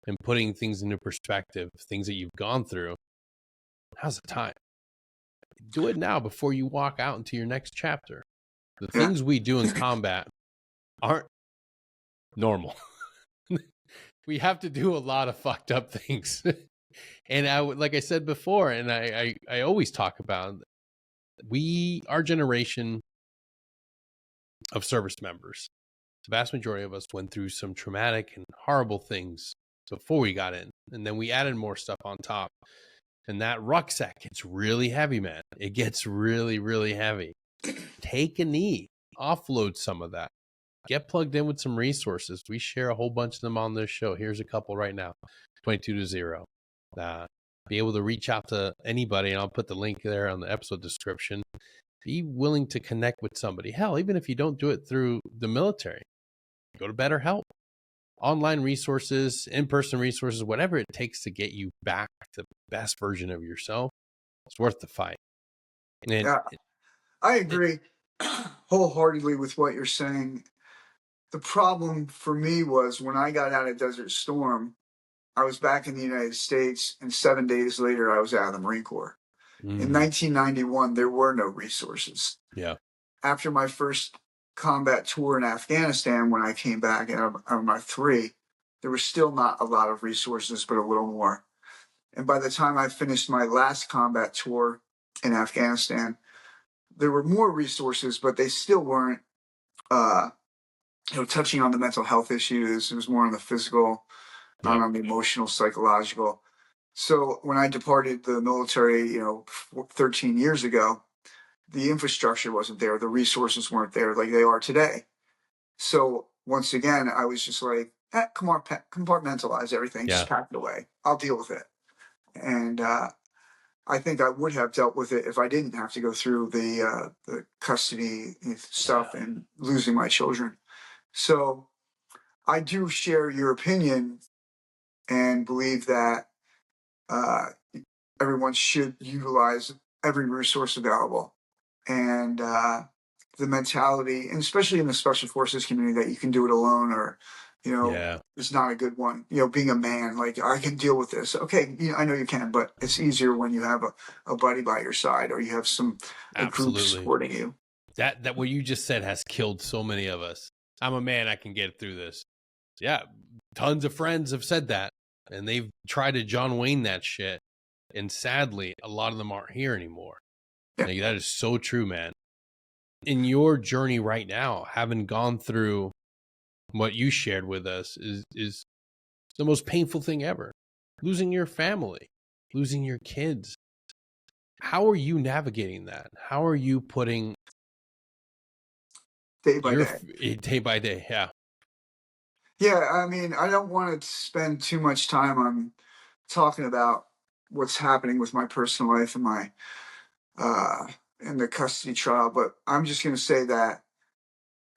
in putting things into perspective, things that you've gone through, now's the time. Do it now before you walk out into your next chapter. The Yeah. things we do in combat aren't normal. We have to do a lot of fucked up things. And I would, like I said before, and I always talk about, our generation of service members, the vast majority of us went through some traumatic and horrible things before we got in. And then we added more stuff on top. And that rucksack gets really heavy, man. It gets really, really heavy. Take a knee, offload some of that. Get plugged in with some resources. We share a whole bunch of them on this show. Here's a couple right now, 22-0. Be able to reach out to anybody, and I'll put the link there on the episode description. Be willing to connect with somebody. Hell, even if you don't do it through the military, go to BetterHelp. Online resources, in-person resources, whatever it takes to get you back to the best version of yourself, it's worth the fight. And Yeah, I agree wholeheartedly with what you're saying. The problem for me was when I got out of Desert Storm, I was back in the United States, and 7 days later, I was out of the Marine Corps. In 1991, there were no resources. Yeah. After my first combat tour in Afghanistan, when I came back out of my 3, there was still not a lot of resources, but a little more. And by the time I finished my last combat tour in Afghanistan, there were more resources, but they still weren't, touching on the mental health issues. It was more on the physical, not Yep. on the emotional, psychological. So when I departed the military, 13 years ago, the infrastructure wasn't there. The resources weren't there like they are today. So once again, I was just like, compartmentalize everything, Yeah. just pack it away. I'll deal with it. And I think I would have dealt with it if I didn't have to go through the custody stuff and losing my children. So I do share your opinion and believe that uh, everyone should utilize every resource available. And the mentality, and especially in the special forces community, that you can do it alone or, Yeah. it's not a good one. Being a man, like, I can deal with this. Okay, I know you can, but it's easier when you have a buddy by your side or you have a group Absolutely. supporting you. That what you just said has killed so many of us. I'm a man, I can get through this. Yeah, tons of friends have said that, and they've tried to John Wayne that shit. And sadly, a lot of them aren't here anymore. Yeah. Like, that is so true, man. In your journey right now, having gone through what you shared with us is the most painful thing ever. Losing your family, losing your kids. How are you navigating that? How are you putting Day by your day. day by day? Yeah. Yeah, I mean, I don't want to spend too much time on talking about what's happening with my personal life and my in the custody trial, but I'm just going to say that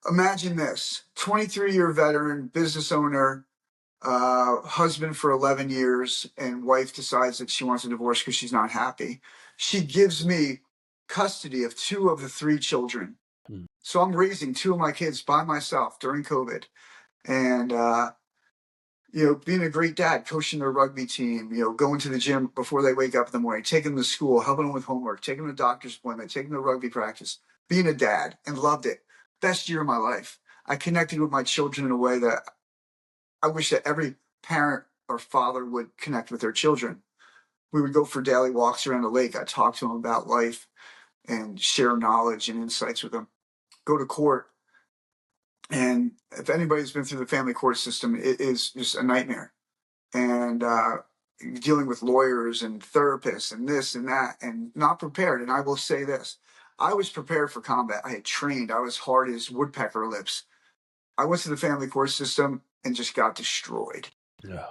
imagine this: 23-year veteran, business owner, husband for 11 years, and wife decides that she wants a divorce because she's not happy. She gives me custody of two of the three children. Mm. So I'm raising two of my kids by myself during COVID. And being a great dad, coaching their rugby team, going to the gym before they wake up in the morning, taking them to school, helping them with homework, taking them to doctor's appointment, taking them to rugby practice, being a dad, and loved it. Best year of my life. I connected with my children in a way that I wish that every parent or father would connect with their children. We would go for daily walks around the lake. I talked to them about life and share knowledge and insights with them. Go to court. And if anybody's been through the family court system, it is just a nightmare. And dealing with lawyers and therapists and this and that, and not prepared. And I will say this: I was prepared for combat. I had trained. I was hard as woodpecker lips. I went to the family court system and just got destroyed. No.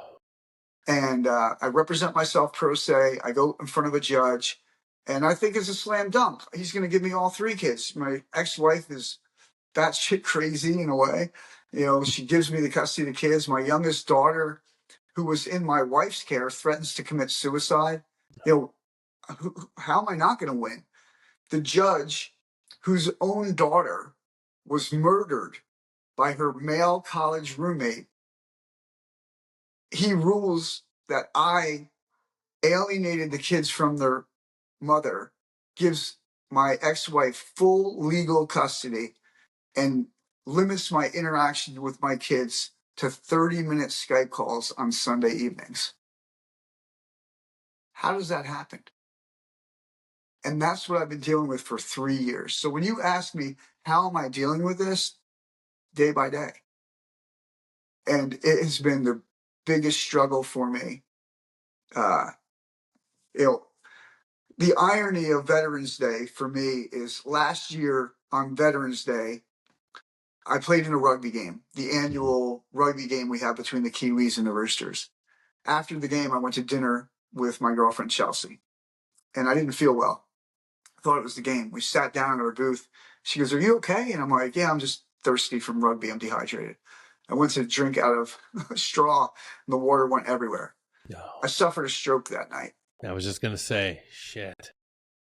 And I represent myself pro se. I go in front of a judge, and I think it's a slam dunk. He's going to give me all three kids. My ex-wife is batshit crazy in a way. She gives me the custody of the kids. My youngest daughter, who was in my wife's care, threatens to commit suicide. How am I not going to win? The judge, whose own daughter was murdered by her male college roommate, he rules that I alienated the kids from their mother, gives my ex-wife full legal custody, and limits my interaction with my kids to 30-minute Skype calls on Sunday evenings. How does that happen? And that's what I've been dealing with for 3 years. So when you ask me, how am I dealing with this? Day by day. And it has been the biggest struggle for me. Uh, the irony of Veterans Day for me is last year on Veterans Day, I played in a rugby game, the annual rugby game we have between the Kiwis and the Roosters. After the game, I went to dinner with my girlfriend, Chelsea, and I didn't feel well. I thought it was the game. We sat down in our booth. She goes, "Are you okay?" And I'm like, "Yeah, I'm just thirsty from rugby. I'm dehydrated." I went to drink out of a straw, and the water went everywhere. No. I suffered a stroke that night. I was just going to say, shit.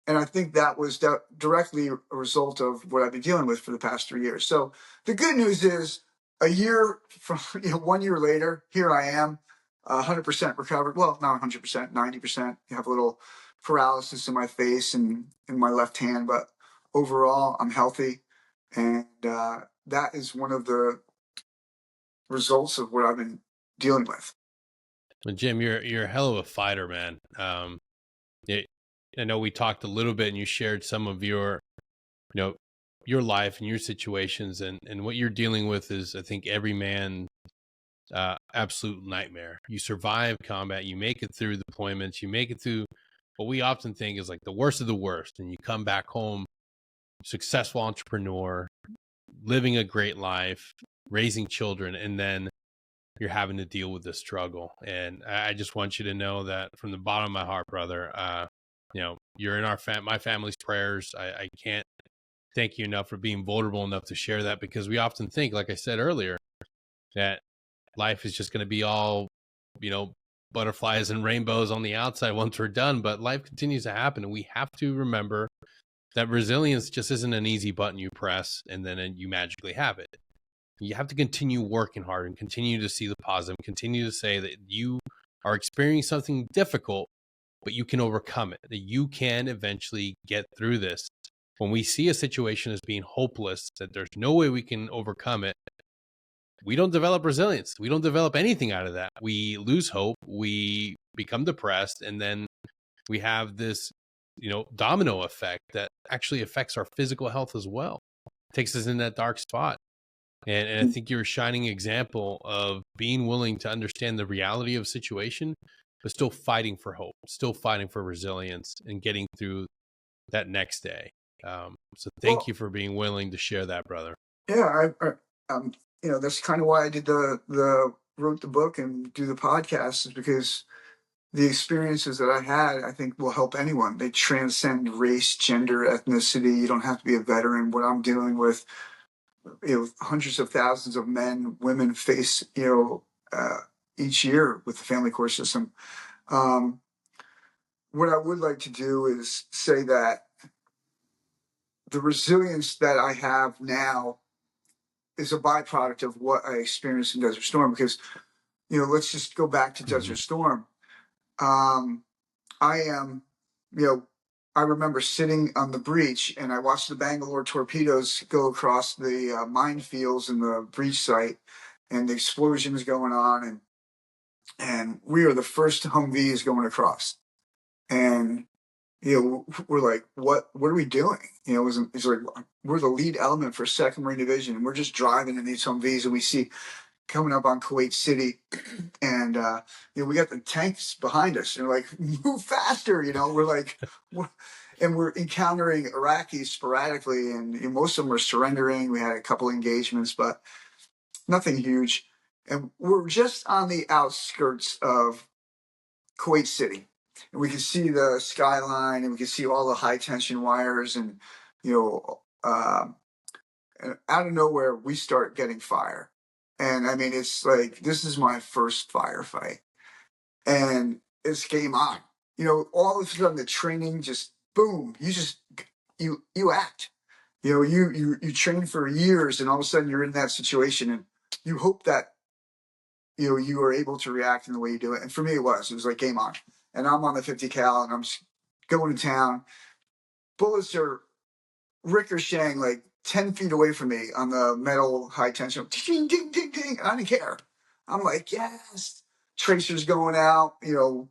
And I think that was directly a result of what I've been dealing with for the past 3 years. So the good news is, a year from 1 year later, here I am, 100% recovered. Well, not 100%, 90%. I have a little paralysis in my face and in my left hand, but overall, I'm healthy. And that is one of the results of what I've been dealing with. Well, Jim, you're a hell of a fighter, man. It, I know we talked a little bit, and you shared some of your, you know, your life and your situations, and what you're dealing with is, I think, every man absolute nightmare. You survive combat, you make it through deployments, you make it through what we often think is like the worst of the worst, and you come back home, successful entrepreneur, living a great life, raising children, and then you're having to deal with this struggle. And I just want you to know that from the bottom of my heart, brother, you're in my family's prayers. I can't thank you enough for being vulnerable enough to share that, because we often think, like I said earlier, that life is just going to be all, butterflies and rainbows on the outside once we're done, but life continues to happen. And we have to remember that resilience just isn't an easy button you press and then you magically have it. You have to continue working hard and continue to see the positive, continue to say that you are experiencing something difficult, but you can overcome it, that you can eventually get through this. When we see a situation as being hopeless, that there's no way we can overcome it, we don't develop resilience. We don't develop anything out of that. We lose hope, we become depressed, and then we have this, domino effect that actually affects our physical health as well. It takes us in that dark spot. And I think you're a shining example of being willing to understand the reality of a situation, but still fighting for hope, still fighting for resilience, and getting through that next day. So thank Well, you for being willing to share that, brother. yeah, that's kind of why I did wrote the book and do the podcast, is because the experiences that I had, I think, will help anyone. They transcend race, gender, ethnicity. You don't have to be a veteran. What I'm dealing with, hundreds of thousands of men, women face, each year with the family court system. What I would like to do is say that the resilience that I have now is a byproduct of what I experienced in Desert Storm. Because, let's just go back to Desert Storm. I am, I remember sitting on the breach and I watched the Bangalore torpedoes go across the minefields in the breach site, and the explosions going on, and we are the first Humvees going across, and we're like, what are we doing? It's like we're the lead element for Second Marine Division, and we're just driving in these Humvees, and we see coming up on Kuwait City, and we got the tanks behind us, and they're like, move faster, we're like, and we're encountering Iraqis sporadically, and most of them are surrendering. We had a couple engagements, but nothing huge, and we're just on the outskirts of Kuwait City, and we can see the skyline, and we can see all the high tension wires, and and out of nowhere we start getting fire. And I mean, it's like, this is my first firefight, and it's game on. All of a sudden the training just boom. You act. You train for years, and all of a sudden you're in that situation, and you hope that you are able to react in the way you do it. And for me, it was like game on. And I'm on the 50 cal, and I'm just going to town. Bullets are ricocheting like 10 feet away from me on the metal high tension. Ding, ding, ding, ding. And I didn't care. I'm like, yes. Tracers going out, and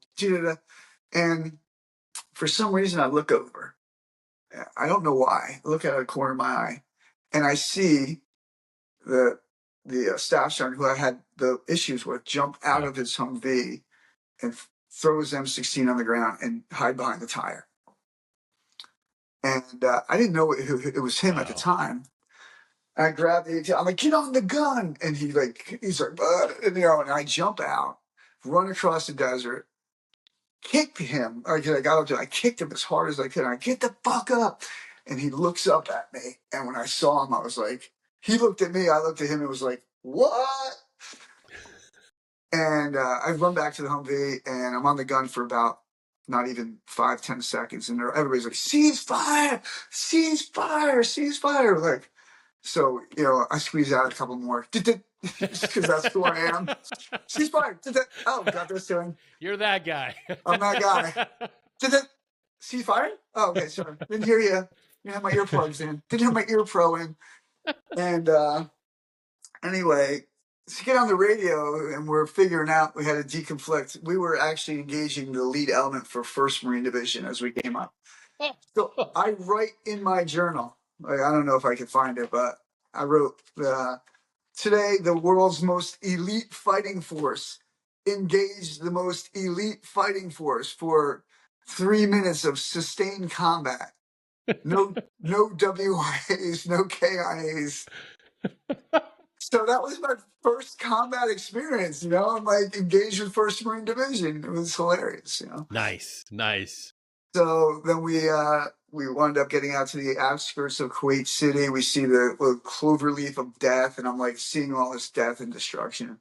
for some reason I look over. I don't know why. I look out of the corner of my eye, and I see the staff sergeant who I had the issues with jump out of his Humvee and throw his M16 on the ground and hide behind the tire. And I didn't know it was him at the time. I grabbed the ATL. I'm like, get on the gun. And he's like, and I jump out, run across the desert, kick him. I got up to him. I kicked him as hard as I could. I get the fuck up. And he looks up at me. And when I saw him, I was like, he looked at me. I looked at him. It was like, what? And I run back to the Humvee, and I'm on the gun for about not even 5-10 seconds. And everybody's like, cease fire, cease fire, cease fire. Like, so, I squeeze out a couple more because that's who I am. Cease fire. Oh, got this doing. You're that guy. I'm that guy. Cease fire? Oh, okay, sorry. Didn't hear you. You have my earplugs in. Didn't have my ear pro in. And anyway, to get on the radio, and we're figuring out we had to deconflict. We were actually engaging the lead element for 1st Marine Division as we came up. So I write in my journal, like, I don't know if I can find it, but I wrote, today the world's most elite fighting force engaged the most elite fighting force for 3 minutes of sustained combat. No WIAs, no KIAs. So that was my first combat experience, you know. I'm like engaged with 1st Marine Division. It was hilarious, you know. Nice. So then we wound up getting out to the outskirts of Kuwait City. We see the little clover leaf of death, and I'm like seeing all this death and destruction.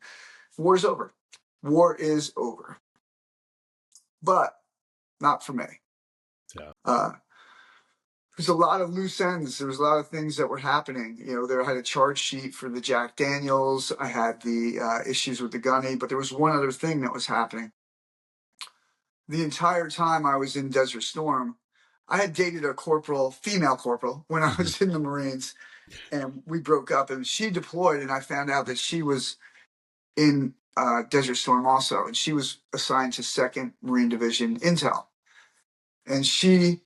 War's over. War is over. But not for me. Yeah. There's a lot of loose ends. There was a lot of things that were happening. You know, there I had a charge sheet for the Jack Daniels. I had the issues with the gunny, but there was one other thing that was happening. The entire time I was in Desert Storm, I had dated a corporal, female corporal, when I was in the Marines, and we broke up. And she deployed, and I found out that she was in Desert Storm also, and she was assigned to 2nd Marine Division Intel. And she,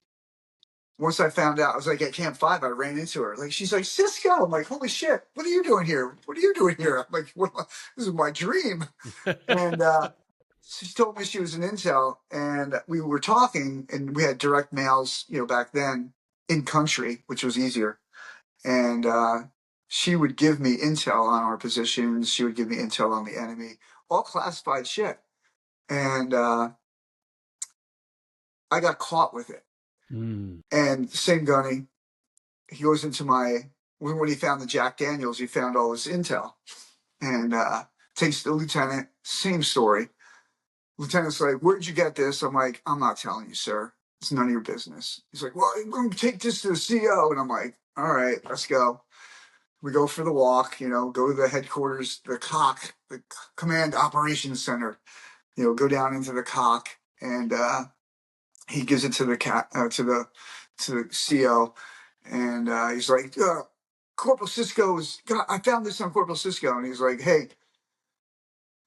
once I found out, I was like at Camp 5, I ran into her. Like, she's like, Sisco. I'm like, holy shit, what are you doing here? What are you doing here? I'm like, this is my dream. And she told me she was an intel, and we were talking, and we had direct mails, you know, back then in country, which was easier. And she would give me intel on our positions. She would give me intel on the enemy, all classified shit. And I got caught with it. And same gunny, he goes into when he found the Jack Daniels, he found all this intel, and takes the lieutenant, same story. Lieutenant's like, where'd you get this? I'm like, I'm not telling you, sir. It's none of your business. He's like, well, I'm going to take this to the CO. And I'm like, all right, let's go. We go for the walk, you know, go to the headquarters, the COC, the Command Operations Center, you know, go down into the COC, and he gives it to the CO, and he's like, Corporal Sisco I found this on Corporal Sisco, and he's like, hey,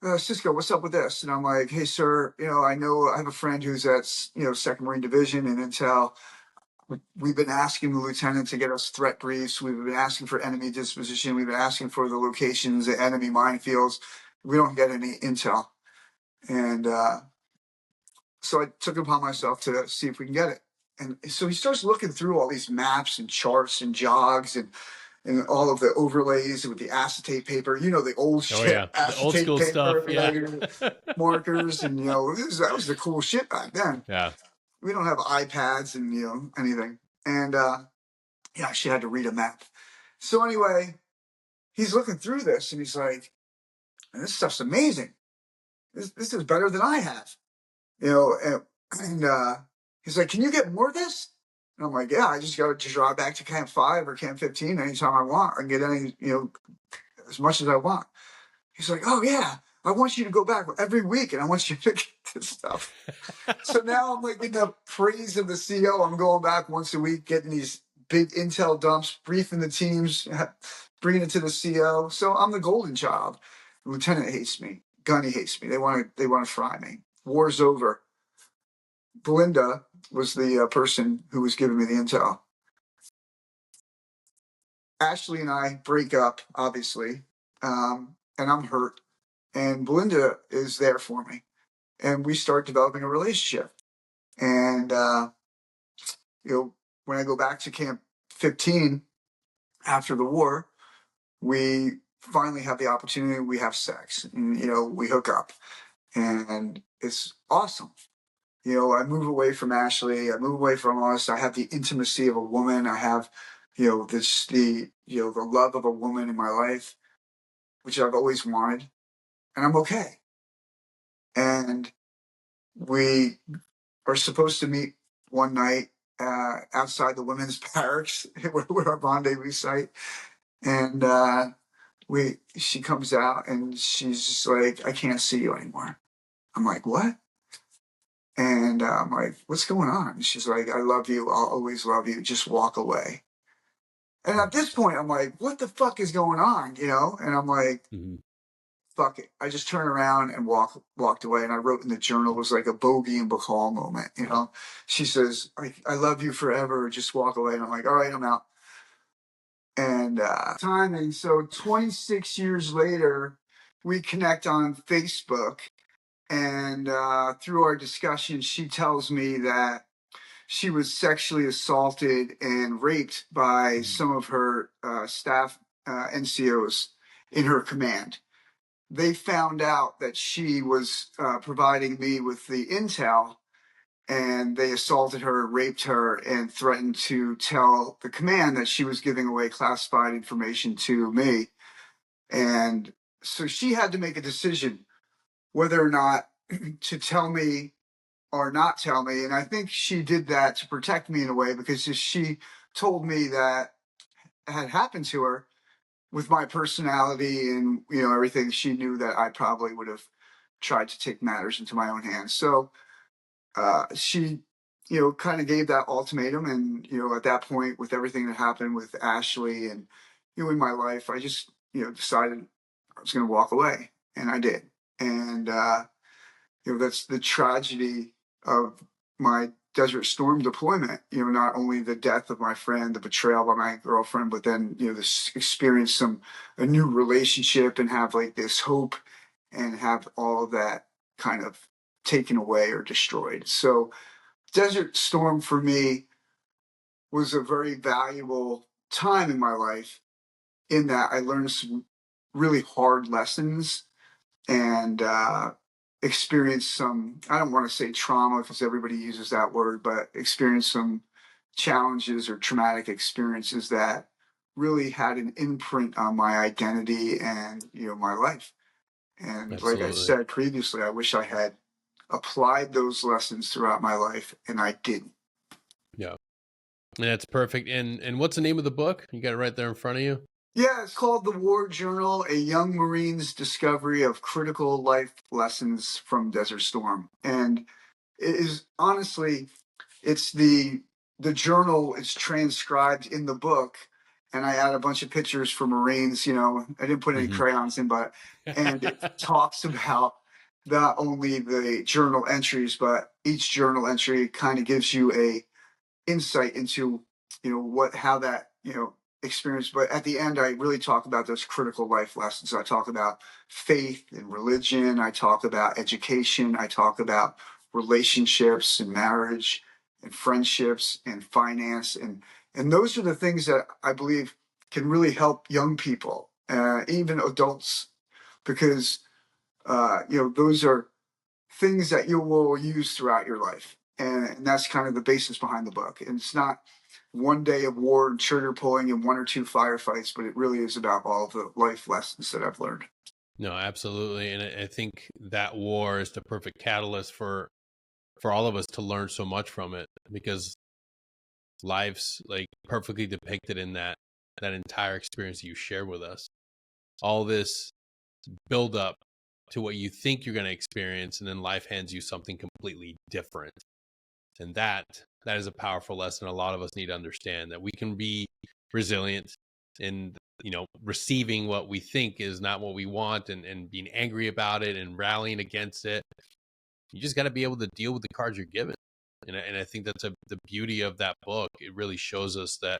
Sisco, what's up with this? And I'm like, hey, sir, you know I have a friend who's at, you know, 2nd Marine Division and Intel. We've been asking the lieutenant to get us threat briefs. We've been asking for enemy disposition. We've been asking for the locations, the enemy minefields. We don't get any intel. And so I took it upon myself to see if we can get it. And so he starts looking through all these maps and charts and jogs and all of the overlays with the acetate paper, you know, the old shit, yeah. acetate the old school paper, stuff, yeah. markers, and you know, that was the cool shit back then. Yeah. We don't have iPads and, you know, anything. And yeah, she had to read a map. So anyway, he's looking through this and he's like, this stuff's amazing. This is better than I have. You know, and he's like, can you get more of this? And I'm like, yeah, I just got to drive back to Camp 5 or Camp 15 anytime I want. I can get any, you know, as much as I want. He's like, oh, yeah, I want you to go back every week and I want you to get this stuff. So now I'm like in the praise of the CO. I'm going back once a week, getting these big intel dumps, briefing the teams, bringing it to the CO. So I'm the golden child. The lieutenant hates me. Gunny hates me. They want to fry me. War's over. Belinda was the person who was giving me the intel. Ashley and I break up, obviously, and I'm hurt. And Belinda is there for me. And we start developing a relationship. And, you know, when I go back to Camp 15 after the war, we finally have the opportunity. We have sex. And, you know, we hook up. And it's awesome. You know, I move away from Ashley. I move away from us. I have the intimacy of a woman. I have, you know, the love of a woman in my life, which I've always wanted, and I'm okay. And we are supposed to meet one night outside the women's barracks, where our rendezvous site, and she comes out and she's just like, I can't see you anymore. I'm like, what? And I'm like, what's going on? And she's like, I love you. I'll always love you. Just walk away. And at this point, I'm like, what the fuck is going on? You know? And I'm like, fuck it. I just turned around and walked away. And I wrote in the journal, it was like a Bogey and Bacall moment, you know. She says, I love you forever, just walk away. And I'm like, all right, I'm out. And timing. So 26 years later, we connect on Facebook. And through our discussion, she tells me that she was sexually assaulted and raped by some of her staff NCOs in her command. They found out that she was providing me with the intel, and they assaulted her, raped her, and threatened to tell the command that she was giving away classified information to me. And so she had to make a decision whether or not to tell me or not tell me. And I think she did that to protect me in a way, because if she told me that had happened to her with my personality and, you know, everything, she knew that I probably would have tried to take matters into my own hands. So she, you know, kind of gave that ultimatum. And, you know, at that point, with everything that happened with Ashley and, you know, in my life, I just, you know, decided I was going to walk away. And I did. And, you know, that's the tragedy of my Desert Storm deployment. You know, not only the death of my friend, the betrayal by my girlfriend, but then, you know, this experience a new relationship and have like this hope and have all of that kind of taken away or destroyed. So Desert Storm for me was a very valuable time in my life, in that I learned some really hard lessons and experienced some, I don't want to say trauma because everybody uses that word, but experienced some challenges or traumatic experiences that really had an imprint on my identity and, you know, my life. And like I Absolutely. said previously, I wish I had applied those lessons throughout my life, and I didn't. Yeah. And that's perfect. And what's the name of the book? You got it right there in front of you? Yeah, it's called The War Journal, a young Marine's discovery of critical life lessons from Desert Storm. And it is honestly, it's the journal is transcribed in the book, and I add a bunch of pictures for Marines. You know, I didn't put any Hmm. crayons in, but and it talks about not only the journal entries, but each journal entry kind of gives you a insight into, you know, what how that, you know, experience. But at the end, I really talk about those critical life lessons. I talk about faith and religion. I talk about education. I talk about relationships and marriage and friendships and finance, and those are the things that I believe can really help young people, even adults, because you know, those are things that you will use throughout your life. And that's kind of the basis behind the book. And it's not one day of war and trigger pulling and one or two firefights, but it really is about all of the life lessons that I've learned. No, absolutely. And I think that war is the perfect catalyst for all of us to learn so much from it, because life's like perfectly depicted in that entire experience you shared with us. All this build up to what you think you're going to experience, and then life hands you something completely different. And that is a powerful lesson a lot of us need to understand, that we can be resilient in, you know, receiving what we think is not what we want, and being angry about it and rallying against it. You just got to be able to deal with the cards you're given. And I think that's the beauty of that book. It really shows us that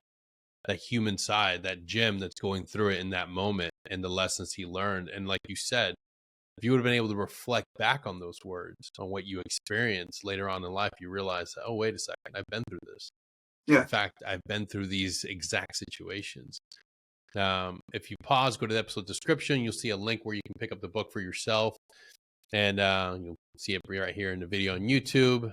human side, that Jim that's going through it in that moment, and the lessons he learned. And like you said, if you would have been able to reflect back on those words, on what you experienced later on in life, you realize, oh, wait a second, I've been through this. In Yeah. fact, I've been through these exact situations. If you pause, go to the episode description, you'll see a link where you can pick up the book for yourself. And you'll see it right here in the video on YouTube.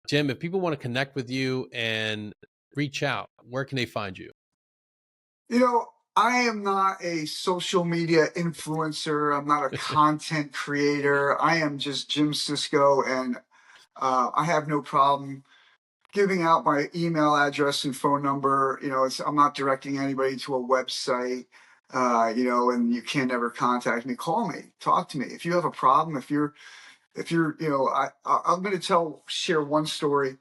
Jim, if people want to connect with you and reach out, where can they find you? You know, I am not a social media influencer. I'm not a content creator. I am just Jim Sisco, and I have no problem giving out my email address and phone number. You know, I'm not directing anybody to a website. You know, and you can never contact me. Call me, talk to me. If you have a problem, if you're, you know, I'm going to share one story.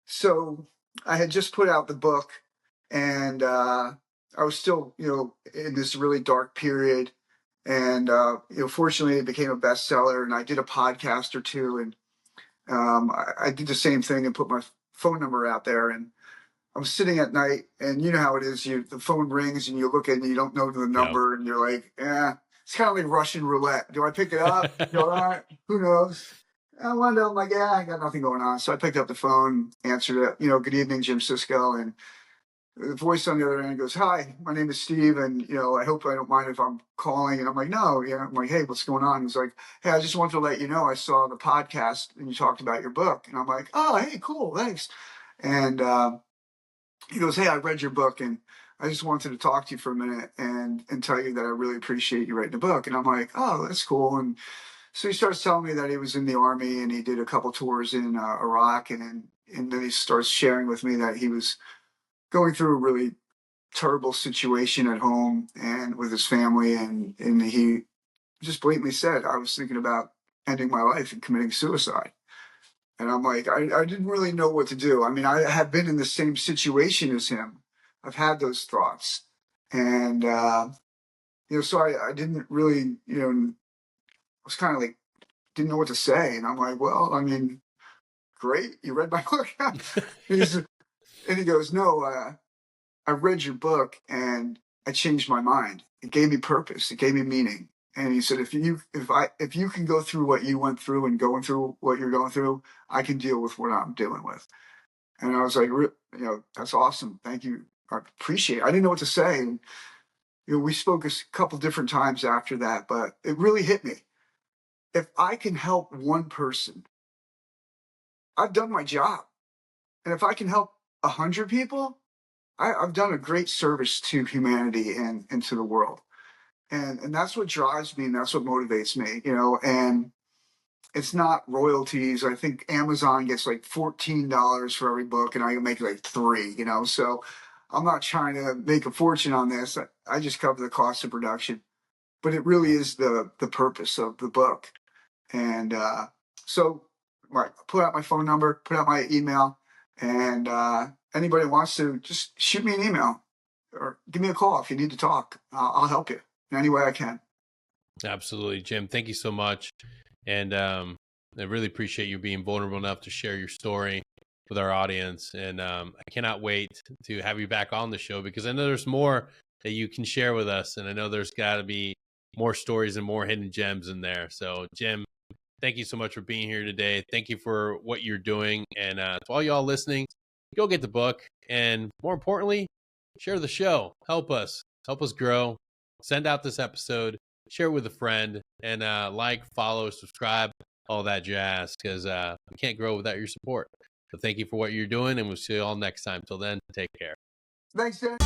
So I had just put out the book, and I was still, you know, in this really dark period. And, fortunately it became a bestseller, and I did a podcast or two, and I did the same thing and put my phone number out there. And I was sitting at night, and you know how it is. The phone rings, and you look at it, and you don't know the Yep. number, and you're like, it's kind of like Russian roulette. Do I pick it up? All right, who knows? I wound up like, I got nothing going on. So I picked up the phone, answered it. Good evening, Jim Sisco, and the voice on the other end goes, "Hi, my name is Steve, and I hope I don't mind if I'm calling." And I'm like, "No, yeah." I'm like, "Hey, what's going on?" He's like, "Hey, I just wanted to let you know I saw the podcast and you talked about your book." And I'm like, "Oh, hey, cool, thanks." And he goes, "Hey, I read your book, and I just wanted to talk to you for a minute and tell you that I really appreciate you writing a book." And I'm like, "Oh, that's cool." And so he starts telling me that he was in the army and he did a couple tours in Iraq, and then he starts sharing with me that he was going through a really terrible situation at home and with his family, and he just blatantly said, "I was thinking about ending my life and committing suicide." And I'm like, I didn't really know what to do. I mean, I have been in the same situation as him. I've had those thoughts. And, so I didn't really, I was kind of like, didn't know what to say. And I'm like, well, I mean, great. You read my book? And he goes, "No, I read your book and I changed my mind. It gave me purpose. It gave me meaning." And he said, if you can go through what you went through and going through what you're going through, I can deal with what I'm dealing with." And I was like, "That's awesome. Thank you. I appreciate it." I didn't know what to say. And, we spoke a couple different times after that, but it really hit me. If I can help one person, I've done my job. And if I can help 100 people, I've done a great service to humanity and to the world. And that's what drives me, and that's what motivates me, and it's not royalties. I think Amazon gets like $14 for every book, and I make like three, so I'm not trying to make a fortune on this. I just cover the cost of production, but it really is the purpose of the book. And so right, put out my phone number, put out my email, and anybody wants to, just shoot me an email or give me a call if you need to talk. I'll help you in any way I can. Absolutely, Jim. Thank you so much. And I really appreciate you being vulnerable enough to share your story with our audience. And I cannot wait to have you back on the show, because I know there's more that you can share with us. And I know there's got to be more stories and more hidden gems in there. So, Jim, thank you so much for being here today. Thank you for what you're doing. And to all y'all listening, go get the book. And more importantly, share the show. Help us grow. Send out this episode, share it with a friend, and follow, subscribe, all that jazz, because we can't grow without your support. So thank you for what you're doing, and we'll see you all next time. Till then, take care. Thanks, Dan.